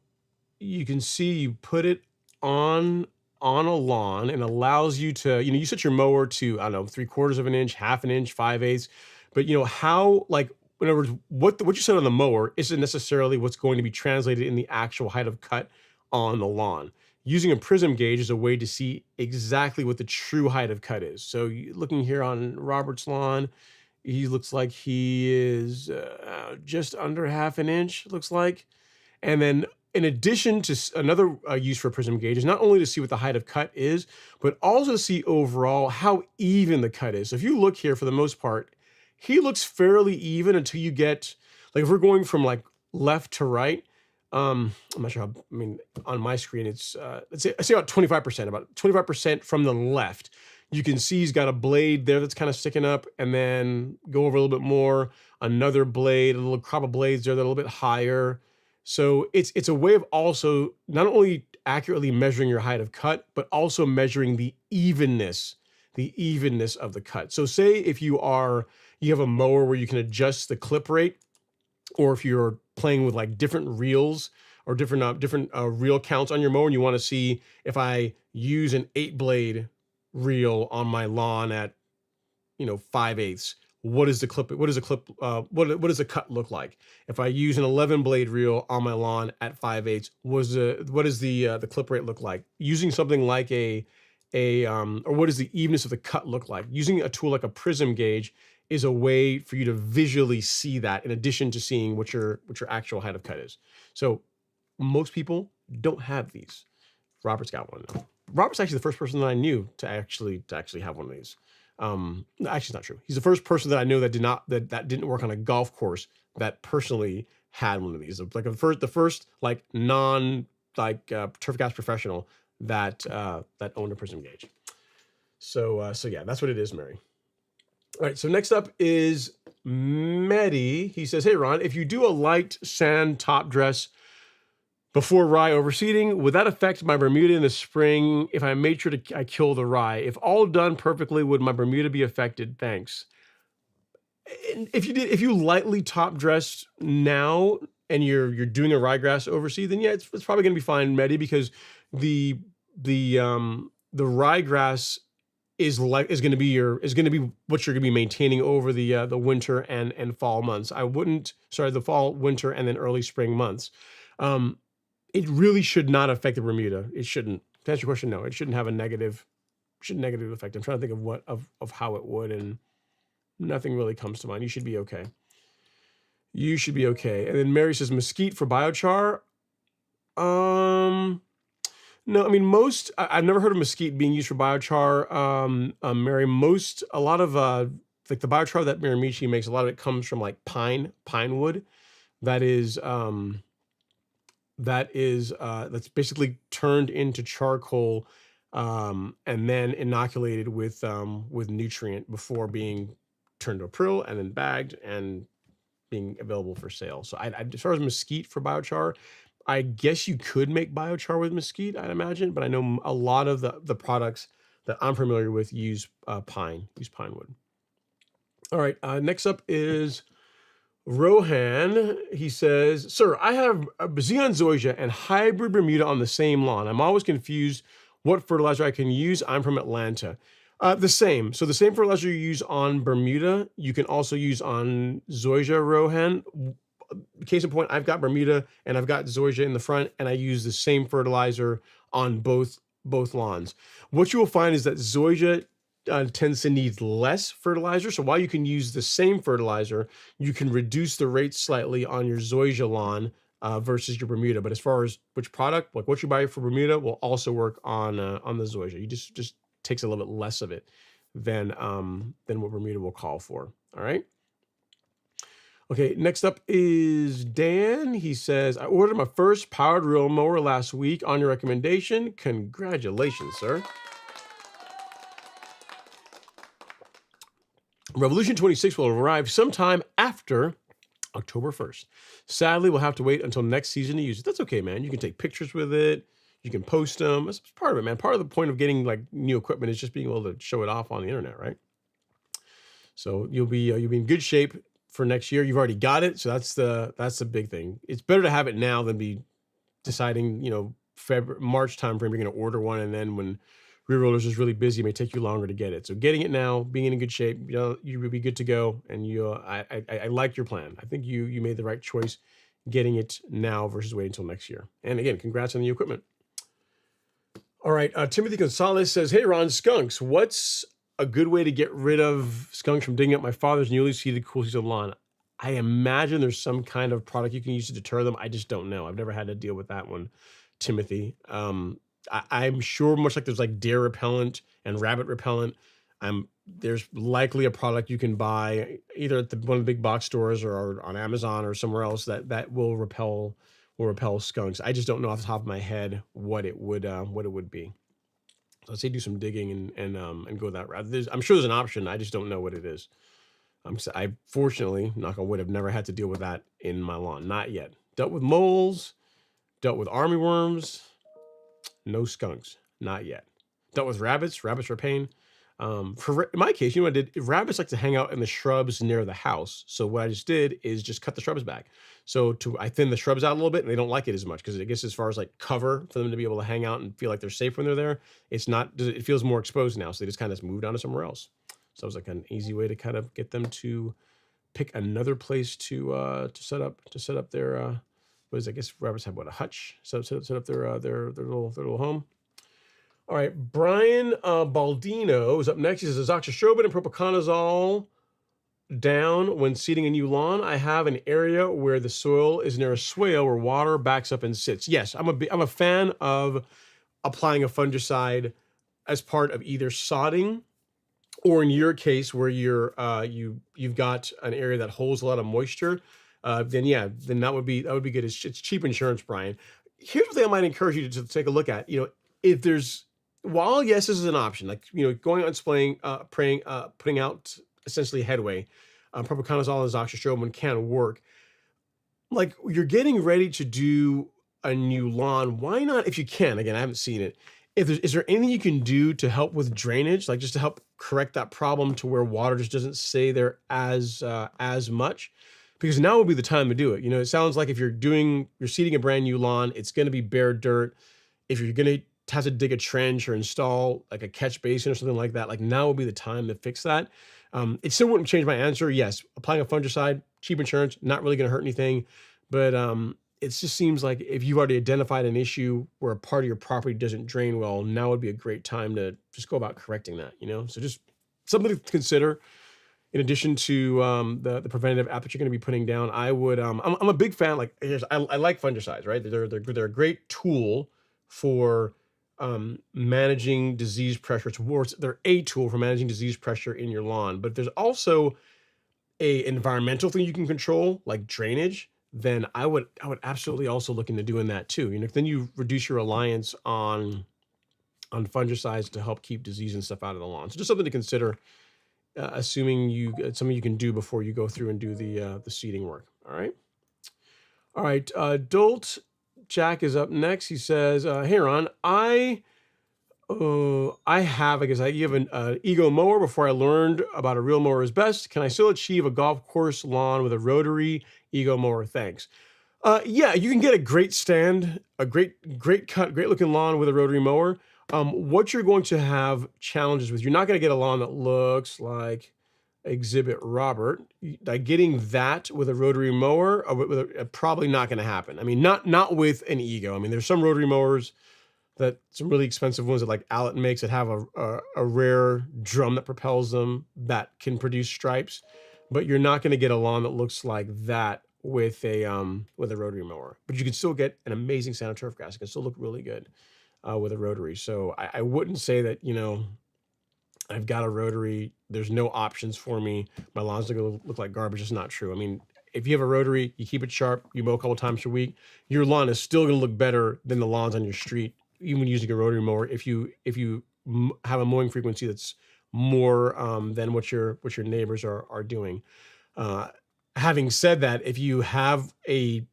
you can see you put it on a lawn and allows you to, you set your mower to, I don't know, 3/4 of an inch, 1/2 an inch, 5/8. But how, like, in other words, what you set on the mower isn't necessarily what's going to be translated in the actual height of cut on the lawn. Using a prism gauge is a way to see exactly what the true height of cut is. So looking here on Robert's lawn, he looks like he is just under 1/2 an inch, looks like. And then in addition to another use for a prism gauge is not only to see what the height of cut is, but also to see overall how even the cut is. So if you look here, for the most part, he looks fairly even until you get, like, if we're going from like left to right, I'm not sure how, on my screen, it's, let's say about 25% from the left. You can see he's got a blade there that's kind of sticking up, and then go over a little bit more, another blade, a little crop of blades there that are a little bit higher. So it's a way of also not only accurately measuring your height of cut, but also measuring the evenness of the cut. So say if you have a mower where you can adjust the clip rate, or if you're playing with like different reels or different reel counts on your mower, and you want to see if I use an 8-blade reel on my lawn at 5/8, what does the cut look like? If I use an 11-blade reel on my lawn at 5/8, what does the clip rate look like? Using something like or what does the evenness of the cut look like? Using a tool like a prism gauge is a way for you to visually see that, in addition to seeing what your actual height of cut is. So most people don't have these. Robert's got one now. Robert's actually the first person that I knew to actually have one of these. Actually, it's not true. He's the first person that I know that didn't work on a golf course that personally had one of these. Like the first like non turf gas professional that owned a prism gauge. So yeah, that's what it is, Mary. All right, so next up is Mehdi. He says, "Hey Ron, if you do a light sand top dress before rye overseeding, would that affect my Bermuda in the spring if I made sure I kill the rye? If all done perfectly, would my Bermuda be affected? Thanks." And if you lightly top dressed now and you're doing a ryegrass overseed, then yeah, it's probably going to be fine, Mehdi, because the ryegrass is going to be what you're going to be maintaining over the winter and fall months. The fall, winter, and then early spring months. It really should not affect the Bermuda. It shouldn't. To answer your question, no, it shouldn't have a negative effect. I'm trying to think of how it would, and nothing really comes to mind. You should be okay. And then Mary says, mesquite for biochar. No, I've never heard of mesquite being used for biochar. Mary, a lot of like the biochar that Miramichi makes, a lot of it comes from like pine wood. That's basically turned into charcoal and then inoculated with nutrient before being turned to a prill and then bagged and being available for sale. So as far as mesquite for biochar, I guess you could make biochar with mesquite, I'd imagine, but I know a lot of the products that I'm familiar with use pine wood. All right, next up is Rohan. He says, "Sir, I have a Xeon Zoysia and hybrid Bermuda on the same lawn. I'm always confused what fertilizer I can use. I'm from Atlanta." The same. So the same fertilizer you use on Bermuda, you can also use on Zoysia, Rohan. Case in point, I've got Bermuda and I've got Zoysia in the front, and I use the same fertilizer on both lawns. What you will find is that Zoysia tends to need less fertilizer. So while you can use the same fertilizer, you can reduce the rate slightly on your Zoysia lawn versus your Bermuda. But as far as which product, like what you buy for Bermuda, will also work on the Zoysia. You just takes a little bit less of it than what Bermuda will call for. All right. Okay, next up is Dan. He says, "I ordered my first powered reel mower last week on your recommendation. Congratulations, sir." Revolution 26 will arrive sometime after October 1st. Sadly, we'll have to wait until next season to use it. That's okay, man. You can take pictures with it. You can post them. That's part of it, man. Part of the point of getting like new equipment is just being able to show it off on the internet, right? So you'll be in good shape for next year. You've already got it, so that's the big thing. It's better to have it now than be deciding, March timeframe you're going to order one, and then when Rear Rollers is really busy, it may take you longer to get it. So getting it now, being in good shape, you will be good to go. And I like your plan. I think you made the right choice getting it now versus waiting until next year. And again, congrats on the equipment. All right, Timothy Gonzalez says, "Hey Ron, skunks. What's a good way to get rid of skunks from digging up my father's newly seeded cool season lawn?" I imagine there's some kind of product you can use to deter them. I just don't know. I've never had to deal with that one, Timothy. I'm sure much like there's like deer repellent and rabbit repellent, there's likely a product you can buy either at one of the big box stores or on Amazon or somewhere else that will repel skunks. I just don't know off the top of my head what it would be. So I'd say do some digging and go that route. I'm sure there's an option. I just don't know what it is. I fortunately, knock on wood, have never had to deal with that in my lawn. Not yet. Dealt with moles, dealt with armyworms, no skunks. Not yet. Dealt with rabbits. Rabbits are a pain. In my case, you know what I did? Rabbits like to hang out in the shrubs near the house. So what I just did is just cut the shrubs back. So I thin the shrubs out a little bit, and they don't like it as much because I guess as far as like cover for them to be able to hang out and feel like they're safe when they're there, it's not. It feels more exposed now, so they just kind of moved on to somewhere else. So it was like an easy way to kind of get them to pick another place to set up their what is it? I guess rabbits have a hutch. So set up their little home. All right, Brian Baldino is up next. He says, "Azoxystrobin and propiconazole down when seeding a new lawn. I have an area where the soil is near a swale where water backs up and sits." Yes, I'm a fan of applying a fungicide as part of either sodding, or in your case where you've got an area that holds a lot of moisture. Then that would be good. It's cheap insurance, Brian. Here's what I might encourage you to take a look at. If there's While yes, this is an option, like going on putting out essentially headway, propiconazole and azoxystrobin can work. Like you're getting ready to do a new lawn, why not, if you can? Again, I haven't seen it. Is there anything you can do to help with drainage, like just to help correct that problem to where water just doesn't stay there as much? Because now would be the time to do it. It sounds like if you're seeding a brand new lawn, it's going to be bare dirt. If you're going to have to dig a trench or install like a catch basin or something like that, like now would be the time to fix that. It still wouldn't change my answer. Yes, applying a fungicide, cheap insurance, not really going to hurt anything. But it just seems like if you've already identified an issue where a part of your property doesn't drain well, now would be a great time to just go about correcting that. So just something to consider. In addition to the preventative app that you're going to be putting down, I would. I'm a big fan. Like, I like fungicides, right? They're a great tool for managing disease pressure. They're a tool for managing disease pressure in your lawn. But there's also a environmental thing you can control, like drainage. Then I would absolutely also look into doing that too. Then you reduce your reliance on on fungicides to help keep disease and stuff out of the lawn. So just something to consider, assuming something you can do before you go through and do the seeding work. All right. All right. Dolt Jack is up next. He says, "Hey Ron, I have, I guess you have an Ego mower. Before I learned about a real mower is best. Can I still achieve a golf course lawn with a rotary Ego mower? Thanks." Yeah, you can get a great stand, a great cut, great looking lawn with a rotary mower. What you're going to have challenges with, you're not going to get a lawn that looks like Exhibit Robert. Like getting that with a rotary mower, probably not going to happen. I mean, not with an Ego. I mean, there's some rotary mowers, that some really expensive ones that like Allet makes, that have a rare drum that propels them that can produce stripes, but you're not going to get a lawn that looks like that with a rotary mower. But you can still get an amazing Santa turf grass. It can still look really good with a rotary. So I wouldn't say that, I've got a rotary, there's no options for me, my lawn's going to look like garbage. It's not true. I mean, if you have a rotary, you keep it sharp, you mow a couple times per week, your lawn is still going to look better than the lawns on your street, even using a rotary mower, if you have a mowing frequency that's more than what your neighbors are doing. Having said that, if you have a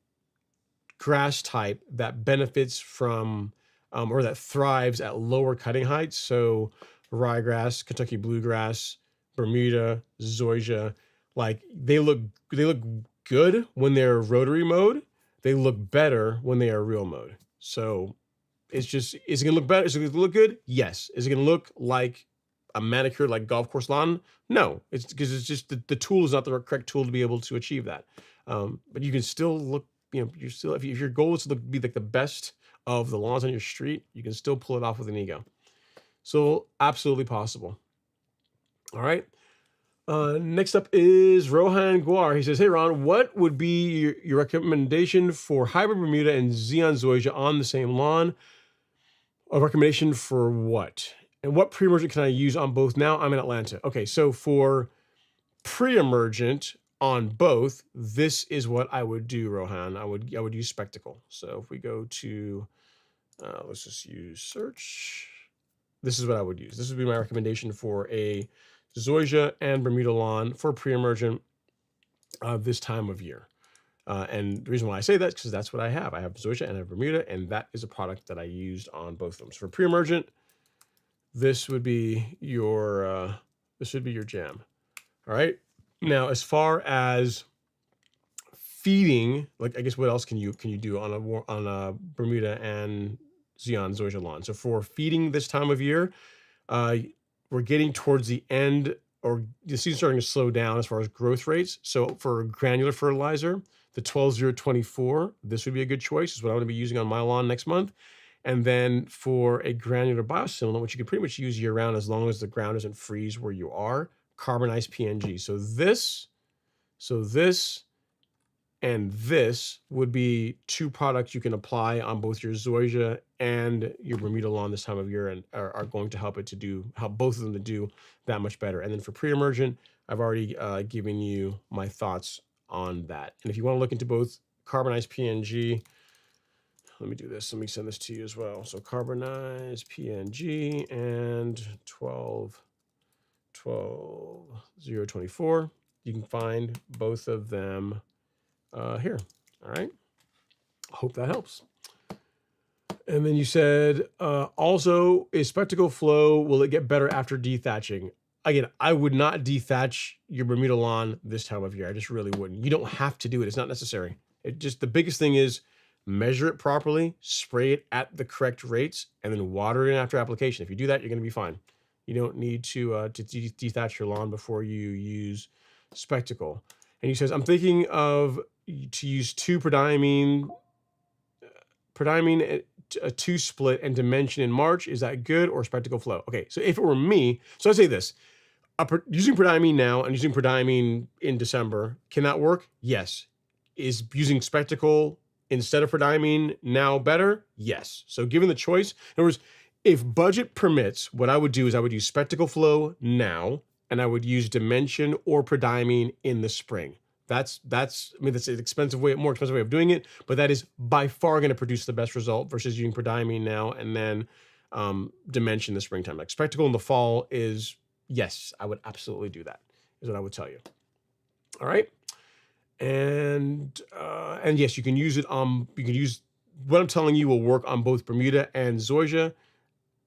grass type that benefits from or that thrives at lower cutting heights, so ryegrass, Kentucky bluegrass, Bermuda, zoysia, like they look good when they're rotary mode. They look better when they are real mode. So it's just, is it gonna look better? Is it gonna look good? Yes. Is it gonna look like a manicured like golf course lawn? No. It's because it's just the tool is not the correct tool to be able to achieve that. But you can still look, you're still, if your goal is to be like the best of the lawns on your street, you can still pull it off with an Ego. So absolutely possible. All right. Next up is Rohan Guar. He says, "Hey Ron, what would be your recommendation for hybrid Bermuda and Xeon zoysia on the same lawn? A recommendation for what? And what pre-emergent can I use on both now? I'm in Atlanta." Okay, so for pre-emergent on both, this is what I would do, Rohan. I would use Spectacle. So if we go to, let's just use search. This is what I would use. This would be my recommendation for a zoysia and Bermuda lawn for pre-emergent this time of year. And the reason why I say that is because that's what I have. I have zoysia and I have Bermuda, and that is a product that I used on both of them. So for pre-emergent, this would be your jam. All right. Now, as far as feeding, like I guess what else can you do on a Bermuda and Xeon zoysia lawn? So for feeding this time of year, we're getting towards the end, or the season's starting to slow down as far as growth rates. So for granular fertilizer, the 12-0-24, this would be a good choice. Is what I'm going to be using on my lawn next month. And then for a granular biostimulant, which you can pretty much use year round as long as the ground doesn't freeze where you are, carbonized PNG. So this, and this would be two products you can apply on both your zoysia and your Bermuda lawn this time of year, and are going to help both of them to do that much better. And then for pre-emergent, I've already given you my thoughts on that. And if you want to look into both carbonized PNG, let me do this. Let me send this to you as well. So carbonized PNG and 12-0-24. You can find both of them here. All right. Hope that helps. And then you said, also, is Spectacle Flow, will it get better after dethatching? Again, I would not dethatch your Bermuda lawn this time of year. I just really wouldn't. You don't have to do it. It's not necessary. The biggest thing is measure it properly, spray it at the correct rates, and then water it in after application. If you do that, you're going to be fine. You don't need to dethatch your lawn before you use Spectacle. And he says, I'm thinking of to use prodiamine, a 2 split and dimension in March. Is that good, or Spectacle Flow? Okay, so if it were me, so I say this, using prodiamine now and using prodiamine in December, can that work? Yes. Is using Spectacle instead of prodiamine now better? Yes. So given the choice, in other words, if budget permits, what I would do is I would use Spectacle Flow now, and I would use Dimension or prodiamine in the spring. That's an expensive way, more expensive way of doing it, but that is by far going to produce the best result versus using prodiamine now and then dimension in the springtime. Like spectacle in the fall is, yes, I would absolutely do that, is what I would tell you. All right. And yes, you can use it on, you can use, what I'm telling you will work on both Bermuda and zoysia,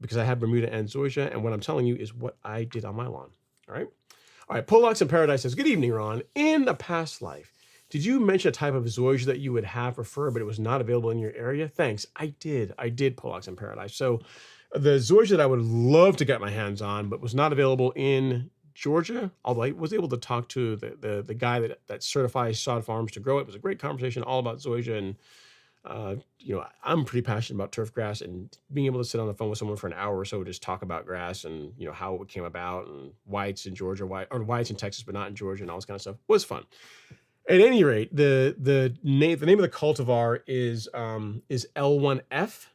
because I have Bermuda and zoysia, and what I'm telling you is what I did on my lawn. All right. All right. Pollox in Paradise says, good evening, Ron. In a past life, did you mention a type of zoysia that you would have preferred, but it was not available in your area? Thanks. I did, Pollox in Paradise. So the zoysia that I would love to get my hands on, but was not available in Georgia, although I was able to talk to the guy that certifies sod farms to grow it. It was a great conversation all about zoysia, and I'm pretty passionate about turf grass, and being able to sit on the phone with someone for an hour or so, just talk about grass and how it came about and why it's in Georgia, why it's in Texas but not in Georgia, and all this kind of stuff was fun. At any rate, the name of the cultivar is L1F.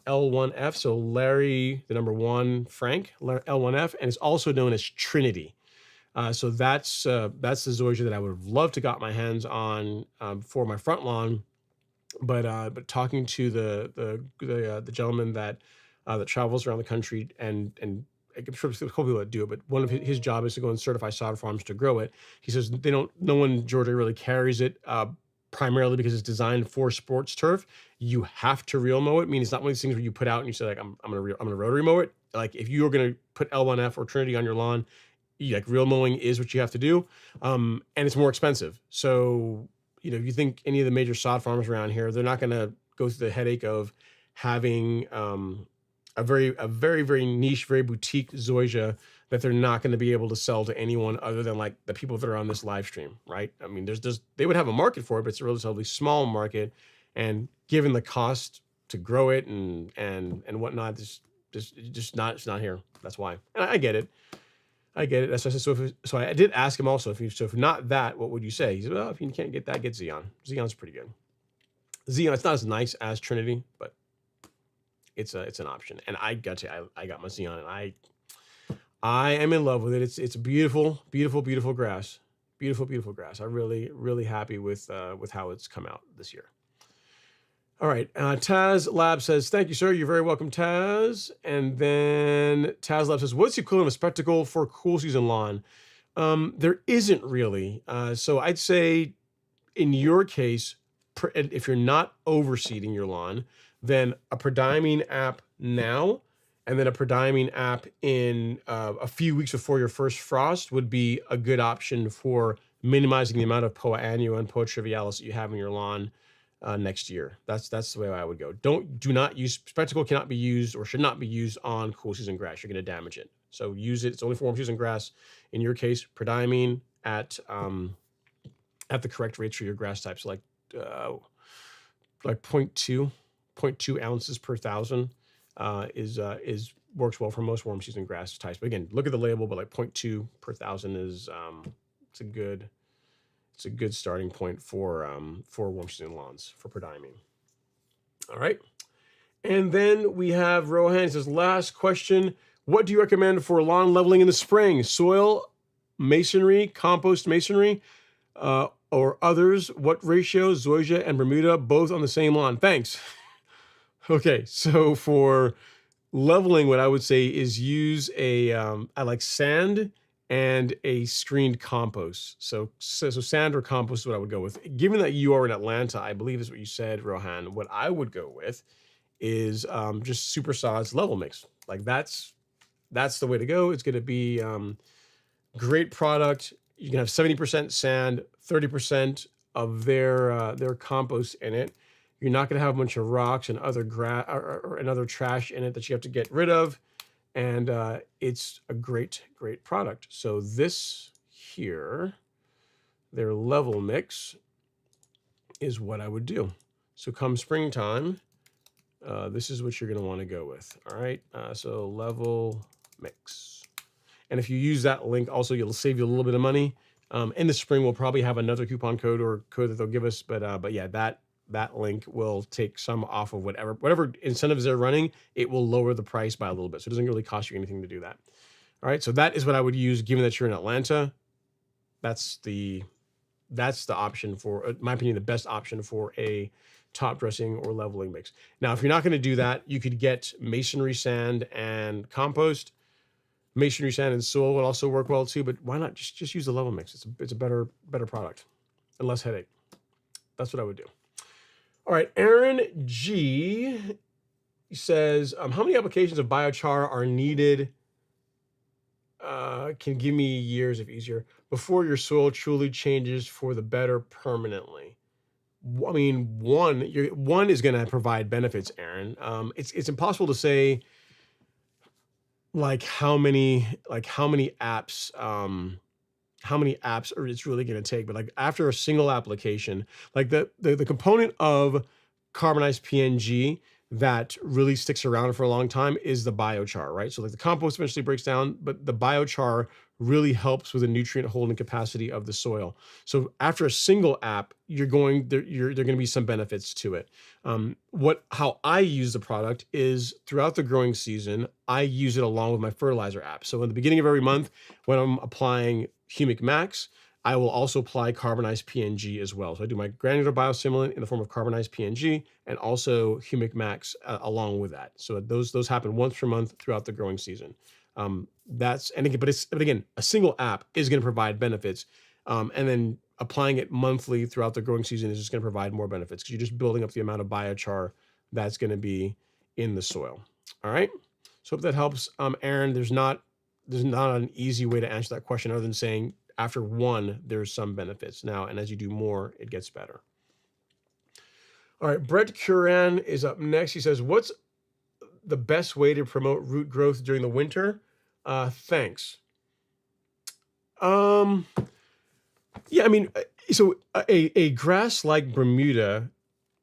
L1F, so Larry, the number 1, Frank, L1F, and it's also known as Trinity. So that's the zoysia that I would have loved to got my hands on for my front lawn, but talking to the gentleman that travels around the country, and I'm sure there's a couple people that do it, but one of his job is to go and certify sod farms to grow it. He says no one in Georgia really carries it, primarily because it's designed for sports turf. You have to reel mow it. I mean, it's not one of these things where you put out and you say, like, I'm gonna rotary mow it. Like, if you're gonna put L1F or Trinity on your lawn, reel mowing is what you have to do, and it's more expensive. So if you think any of the major sod farms around here, they're not gonna go through the headache of having a very very niche, very boutique zoysia that they're not going to be able to sell to anyone other than like the people that are on this live stream, right? I mean, they would have a market for it, but it's a relatively small market, and given the cost to grow it and whatnot, it's not here. That's why, and I get it. That's what I said. So I did ask him also, if not that, what would you say? He said, well, if you can't get that, get Xeon. Xeon's pretty good. Xeon, it's not as nice as Trinity, but it's an option. And I got my Xeon, and I am in love with it. It's a beautiful grass. Beautiful grass. I'm really happy with how it's come out this year. All right. Taz Lab says, thank you, sir. You're very welcome, Taz. And then Taz Lab says, what's the equivalent of spectacle for cool season lawn? There isn't really. So I'd say in your case, if you're not overseeding your lawn, then a prodiamine app now, and then a prodiamine app in a few weeks before your first frost would be a good option for minimizing the amount of Poa annua and Poa trivialis that you have in your lawn next year. That's the way I would go. Do not use spectacle. Cannot be used or should not be used on cool season grass. You're going to damage it. So use it. It's only for warm season grass. In your case, prodiamine at the correct rates for your grass types, like 0.2 ounces per thousand is works well for most warm season grass types. But again, look at the label, but like 0.2 per thousand is it's a good starting point for warm season lawns for prodiamine. All right. And then we have Rohan. He says, last question. What do you recommend for lawn leveling in the spring? Soil, masonry, compost masonry, or others? What ratio? Zoysia and Bermuda, both on the same lawn. Thanks. Okay, so for leveling, what I would say is use I like sand and a screened compost. So sand or compost is what I would go with. Given that you are in Atlanta, I believe is what you said, Rohan, what I would go with is just Super Sod's level mix. Like that's the way to go. It's going to be great product. You can have 70% sand, 30% of their compost in it. You're not going to have a bunch of rocks and other grass and other trash in it that you have to get rid of. And it's a great product. So this here, their level mix, is what I would do. So come springtime, this is what you're going to want to go with. All right. So level mix. And if you use that link, also, it'll save you a little bit of money. In the spring, we'll probably have another coupon code or code that they'll give us. But yeah, that link will take some off of whatever incentives they're running. It will lower the price by a little bit. So it doesn't really cost you anything to do that. All right. So that is what I would use, given that you're in Atlanta. That's the option for, in my opinion, the best option for a top dressing or leveling mix. Now, if you're not going to do that, you could get masonry sand and compost. Masonry sand and soil would also work well too, but why not just use the level mix? It's a better product and less headache. That's what I would do. All right, Aaron G says, how many applications of biochar are needed? Can give me years if easier before your soil truly changes for the better permanently. I mean, one is going to provide benefits, Aaron. It's impossible to say how many apps it's really going to take, but after a single application, the component of carbonized PNG that really sticks around for a long time is the biochar, right? So the compost eventually breaks down, but the biochar really helps with the nutrient holding capacity of the soil. So after a single app, there are going to be some benefits to it. How I use the product is throughout the growing season, I use it along with my fertilizer app. So in the beginning of every month, when I'm applying Humic Max, I will also apply carbonized PNG as well. So I do my granular biostimulant in the form of carbonized PNG and also Humic Max along with that. So those happen once per month throughout the growing season. But again, a single app is going to provide benefits, and then applying it monthly throughout the growing season is just going to provide more benefits because you're just building up the amount of biochar that's going to be in the soil. All right. So hope that helps, Aaron. There's not an easy way to answer that question other than saying after one, there's some benefits now, and as you do more, it gets better. All right, Brett Curran is up next. He says, what's the best way to promote root growth during the winter? Thanks. Yeah, I mean, so a grass like Bermuda,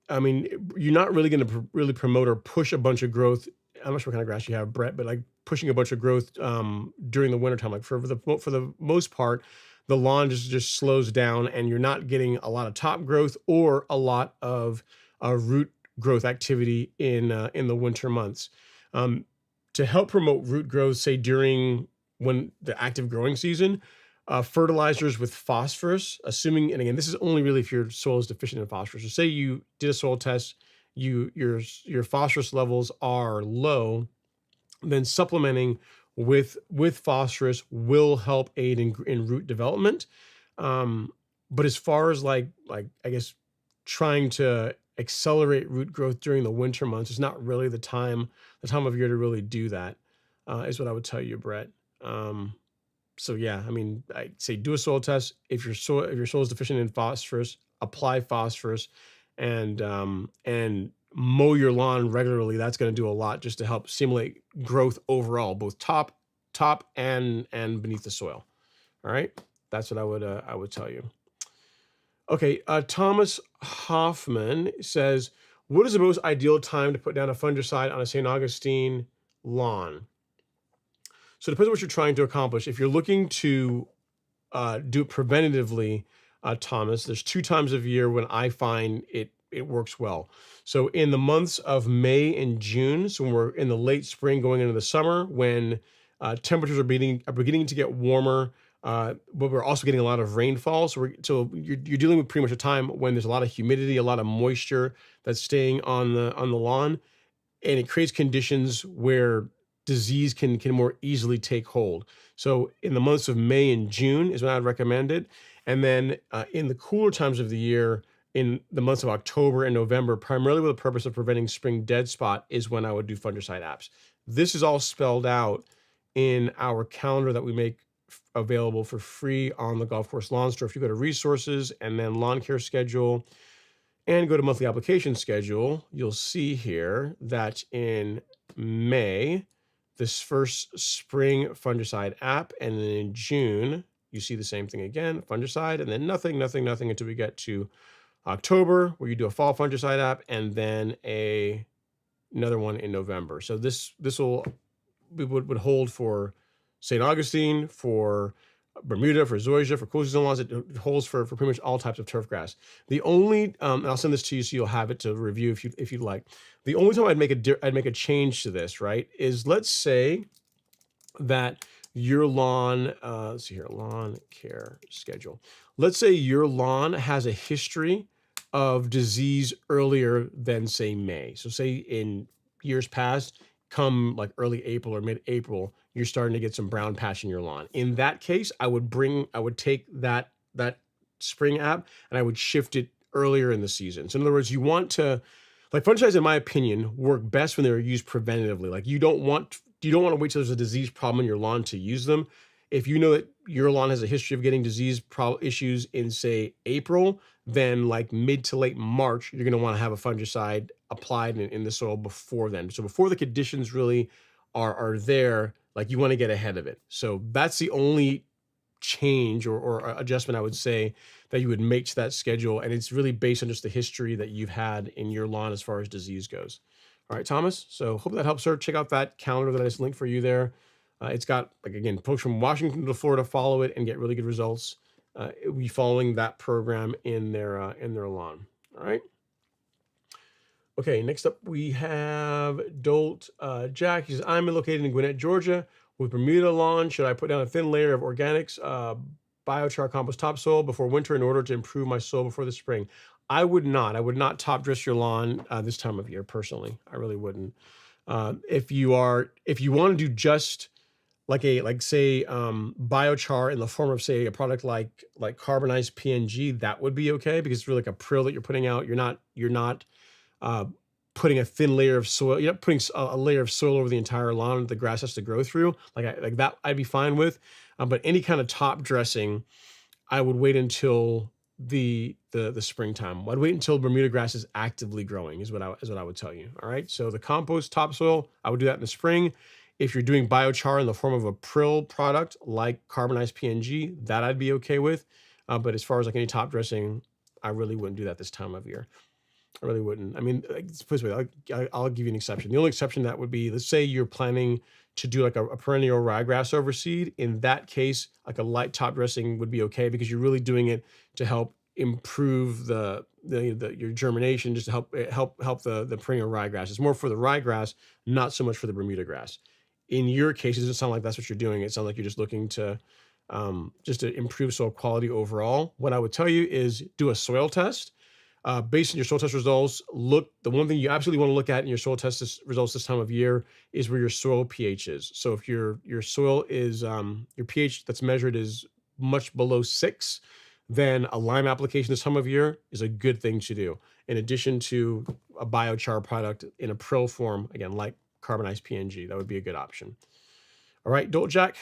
I mean, you're not really going to really promote or push a bunch of growth. I'm not sure what kind of grass you have, Brett, but pushing a bunch of growth during the wintertime, for the most part, the lawn just slows down and you're not getting a lot of top growth or a lot of root growth activity in the winter months. To help promote root growth, say during when the active growing season, fertilizers with phosphorus, assuming, and again, this is only really if your soil is deficient in phosphorus. So say you did a soil test, your phosphorus levels are low, then supplementing with phosphorus will help aid in root development. But as far as I guess trying to accelerate root growth during the winter months, it's not really the time of year to really do that, is what I would tell you, Brett. So yeah, I mean, I'd say do a soil test. If your soil is deficient in phosphorus, apply phosphorus, and mow your lawn regularly. That's going to do a lot just to help stimulate growth overall, both top and beneath the soil. All right, that's what I would tell you. Okay, Thomas Hoffman says, what is the most ideal time to put down a fungicide on a St. Augustine lawn? So it depends on what you're trying to accomplish. If you're looking to do it preventatively, Thomas, there's 2 times of year when I find it works well. So in the months of May and June, so when we're in the late spring going into the summer, when temperatures are beginning to get warmer, but we're also getting a lot of rainfall. So you're dealing with pretty much a time when there's a lot of humidity, a lot of moisture that's staying on the lawn, and it creates conditions where disease can more easily take hold. So in the months of May and June is when I'd recommend it. And then in the cooler times of the year, in the months of October and November, primarily with the purpose of preventing spring dead spot, is when I would do fungicide apps. This is all spelled out in our calendar that we make available for free on the Golf Course Lawn Store. If you go to resources and then lawn care schedule and go to monthly application schedule, you'll see here that in May, this first spring fungicide app, and then in June, you see the same thing again, fungicide, and then nothing until we get to October, where you do a fall fungicide app, and then another one in November. So this would hold for St. Augustine, for Bermuda, for zoysia, for cool season lawns. It holds for pretty much all types of turf grass. The only, and I'll send this to you so you'll have it to review if you'd like. The only time I'd make a change to this, right, is let's say that your lawn, let's see here, lawn care schedule. Let's say your lawn has a history of disease earlier than say May. So say in years past, come like early April or mid-April, you're starting to get some brown patch in your lawn. In that case, I would take that spring app and I would shift it earlier in the season. So in other words, you want to, like, fungicides, in my opinion, work best when they're used preventatively. Like you don't want to wait till there's a disease problem in your lawn to use them. If you know that your lawn has a history of getting disease issues in say April, then like mid to late March, you're going to want to have a fungicide applied in the soil before then. So before the conditions really are there, like you want to get ahead of it. So that's the only change or adjustment I would say that you would make to that schedule. And it's really based on just the history that you've had in your lawn as far as disease goes. All right, Thomas. So hope that helps, sir. Check out that calendar that I just linked for you there. It's got, like, again, folks from Washington to Florida follow it and get really good results. It will be following that program in their lawn. All right. Okay, next up we have Dolt Jack. He says, I'm located in Gwinnett, Georgia. With Bermuda lawn, should I put down a thin layer of organics, biochar compost topsoil before winter in order to improve my soil before the spring? I would not. I would not top dress your lawn this time of year, personally. I really wouldn't. If you want to do just like say biochar in the form of say a product like carbonized PNG, that would be okay because it's really like a prill that you're putting out. You're not putting a thin layer of soil. You're not putting a layer of soil over the entire lawn that the grass has to grow through. Like that, I'd be fine with. But any kind of top dressing, I would wait until the springtime. I'd wait until Bermuda grass is actively growing. Is what I would tell you. All right. So the compost topsoil, I would do that in the spring. If you're doing biochar in the form of a prill product like carbonized PNG, that I'd be okay with. But as far as like any top dressing, I really wouldn't do that this time of year. I really wouldn't. I mean, I'll give you an exception. The only exception that would be, let's say you're planning to do like a perennial ryegrass overseed. In that case, like a light top dressing would be okay because you're really doing it to help improve your germination, just to help the perennial ryegrass. It's more for the ryegrass, not so much for the Bermuda grass. In your case, it doesn't sound like that's what you're doing. It sounds like you're just looking to improve soil quality overall. What I would tell you is do a soil test. Based on your soil test results, the one thing you absolutely want to look at in your soil test results this time of year is where your soil pH is. So if your soil is, your pH that's measured is much below 6, then a lime application this time of year is a good thing to do. In addition to a biochar product in a prill form, again, like carbonized PNG, that would be a good option. All right, Dolt Jack.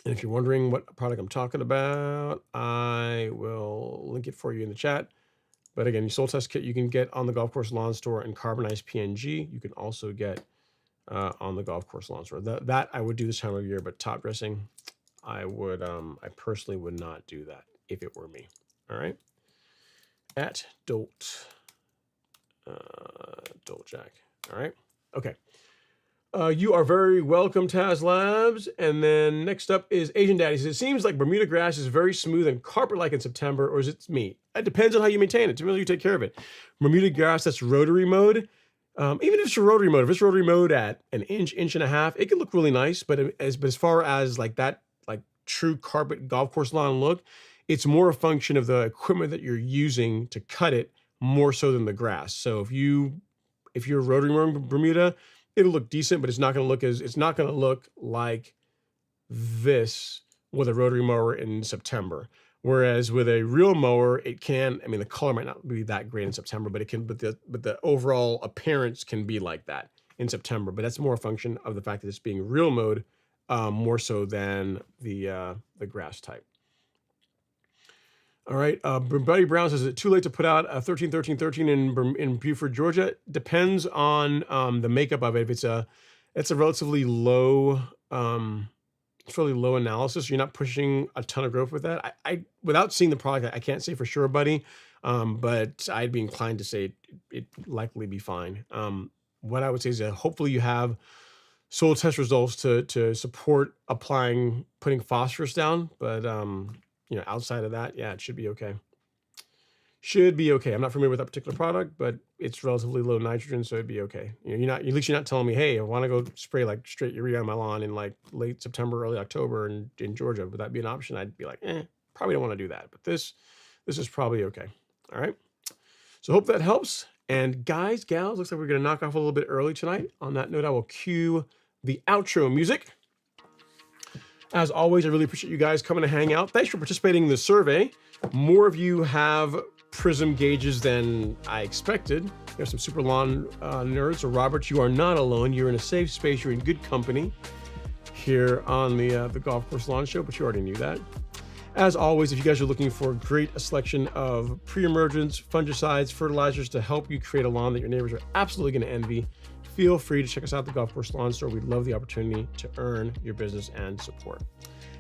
And if you're wondering what product I'm talking about, I will link it for you in the chat. But again, your soil test kit you can get on the Golf Course Lawn Store, and carbonized PNG you can also get on the Golf Course Lawn Store. That I would do this time of year, but top dressing, I personally would not do that if it were me. All right. At Dolt Jack. All right. Okay. You are very welcome, Taz Labs. And then next up is Asian Daddy. Says, it seems like Bermuda grass is very smooth and carpet-like in September, or is it me? It depends on how you maintain it. It depends on how you take care of it. Bermuda grass that's rotary mode, even if it's rotary mode, if it's rotary mode at an inch and a half, it can look really nice. But as far as like that, like true carpet golf course lawn look, it's more a function of the equipment that you're using to cut it more so than the grass. So if you're rotary mode Bermuda, it'll look decent, but it's not going to look like this with a rotary mower in September. Whereas with a real mower, it can, I mean, the color might not be that great in September, but the overall appearance can be like that in September. But that's more a function of the fact that it's being real mode, more so than the grass type. All right, Buddy Brown says, is it too late to put out a 13-13-13 in Buford, Georgia? Depends on the makeup of it. If it's a relatively low, it's really low analysis. You're not pushing a ton of growth with that. I without seeing the product, I can't say for sure, Buddy, but I'd be inclined to say it likely be fine. What I would say is that hopefully you have soil test results to support putting phosphorus down, but outside of that, yeah, it should be okay. Should be okay. I'm not familiar with that particular product, but it's relatively low nitrogen, so it'd be okay. At least you're not telling me, hey, I want to go spray like straight urea on my lawn in like late September, early October in Georgia. Would that be an option? I'd be like, probably don't want to do that. But this is probably okay. All right. So hope that helps. And guys, gals, looks like we're going to knock off a little bit early tonight. On that note, I will cue the outro music. As always, I really appreciate you guys coming to hang out. Thanks for participating in the survey. More of you have Prism gauges than I expected. There's some super lawn nerds. So Robert, you are not alone. You're in a safe space. You're in good company here on the Golf Course Lawn Show, but you already knew that. As always, if you guys are looking for a selection of pre-emergence, fungicides, fertilizers to help you create a lawn that your neighbors are absolutely going to envy, feel free to check us out at the Golf Course Lawn Store. We'd love the opportunity to earn your business and support.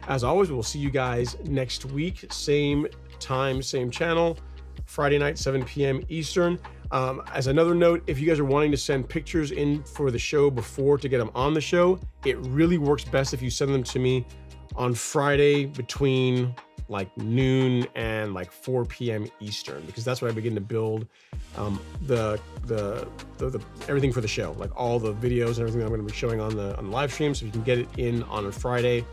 As always, we'll see you guys next week. Same time, same channel, Friday night, 7 p.m. Eastern. As another note, if you guys are wanting to send pictures in for the show before to get them on the show, it really works best if you send them to me on Friday between like noon and like 4 p.m. Eastern, because that's when I begin to build the everything for the show, like all the videos and everything that I'm going to be showing on the live stream. So if you can get it in on a Friday,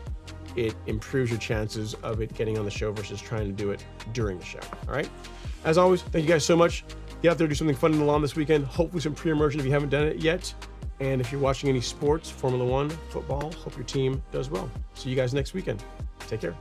it improves your chances of it getting on the show versus trying to do it during the show. All right. As always, thank you guys so much. Get out there, do something fun in the lawn this weekend. Hopefully some pre-emergent if you haven't done it yet. And if you're watching any sports, Formula One, football, hope your team does well. See you guys next weekend. Take care.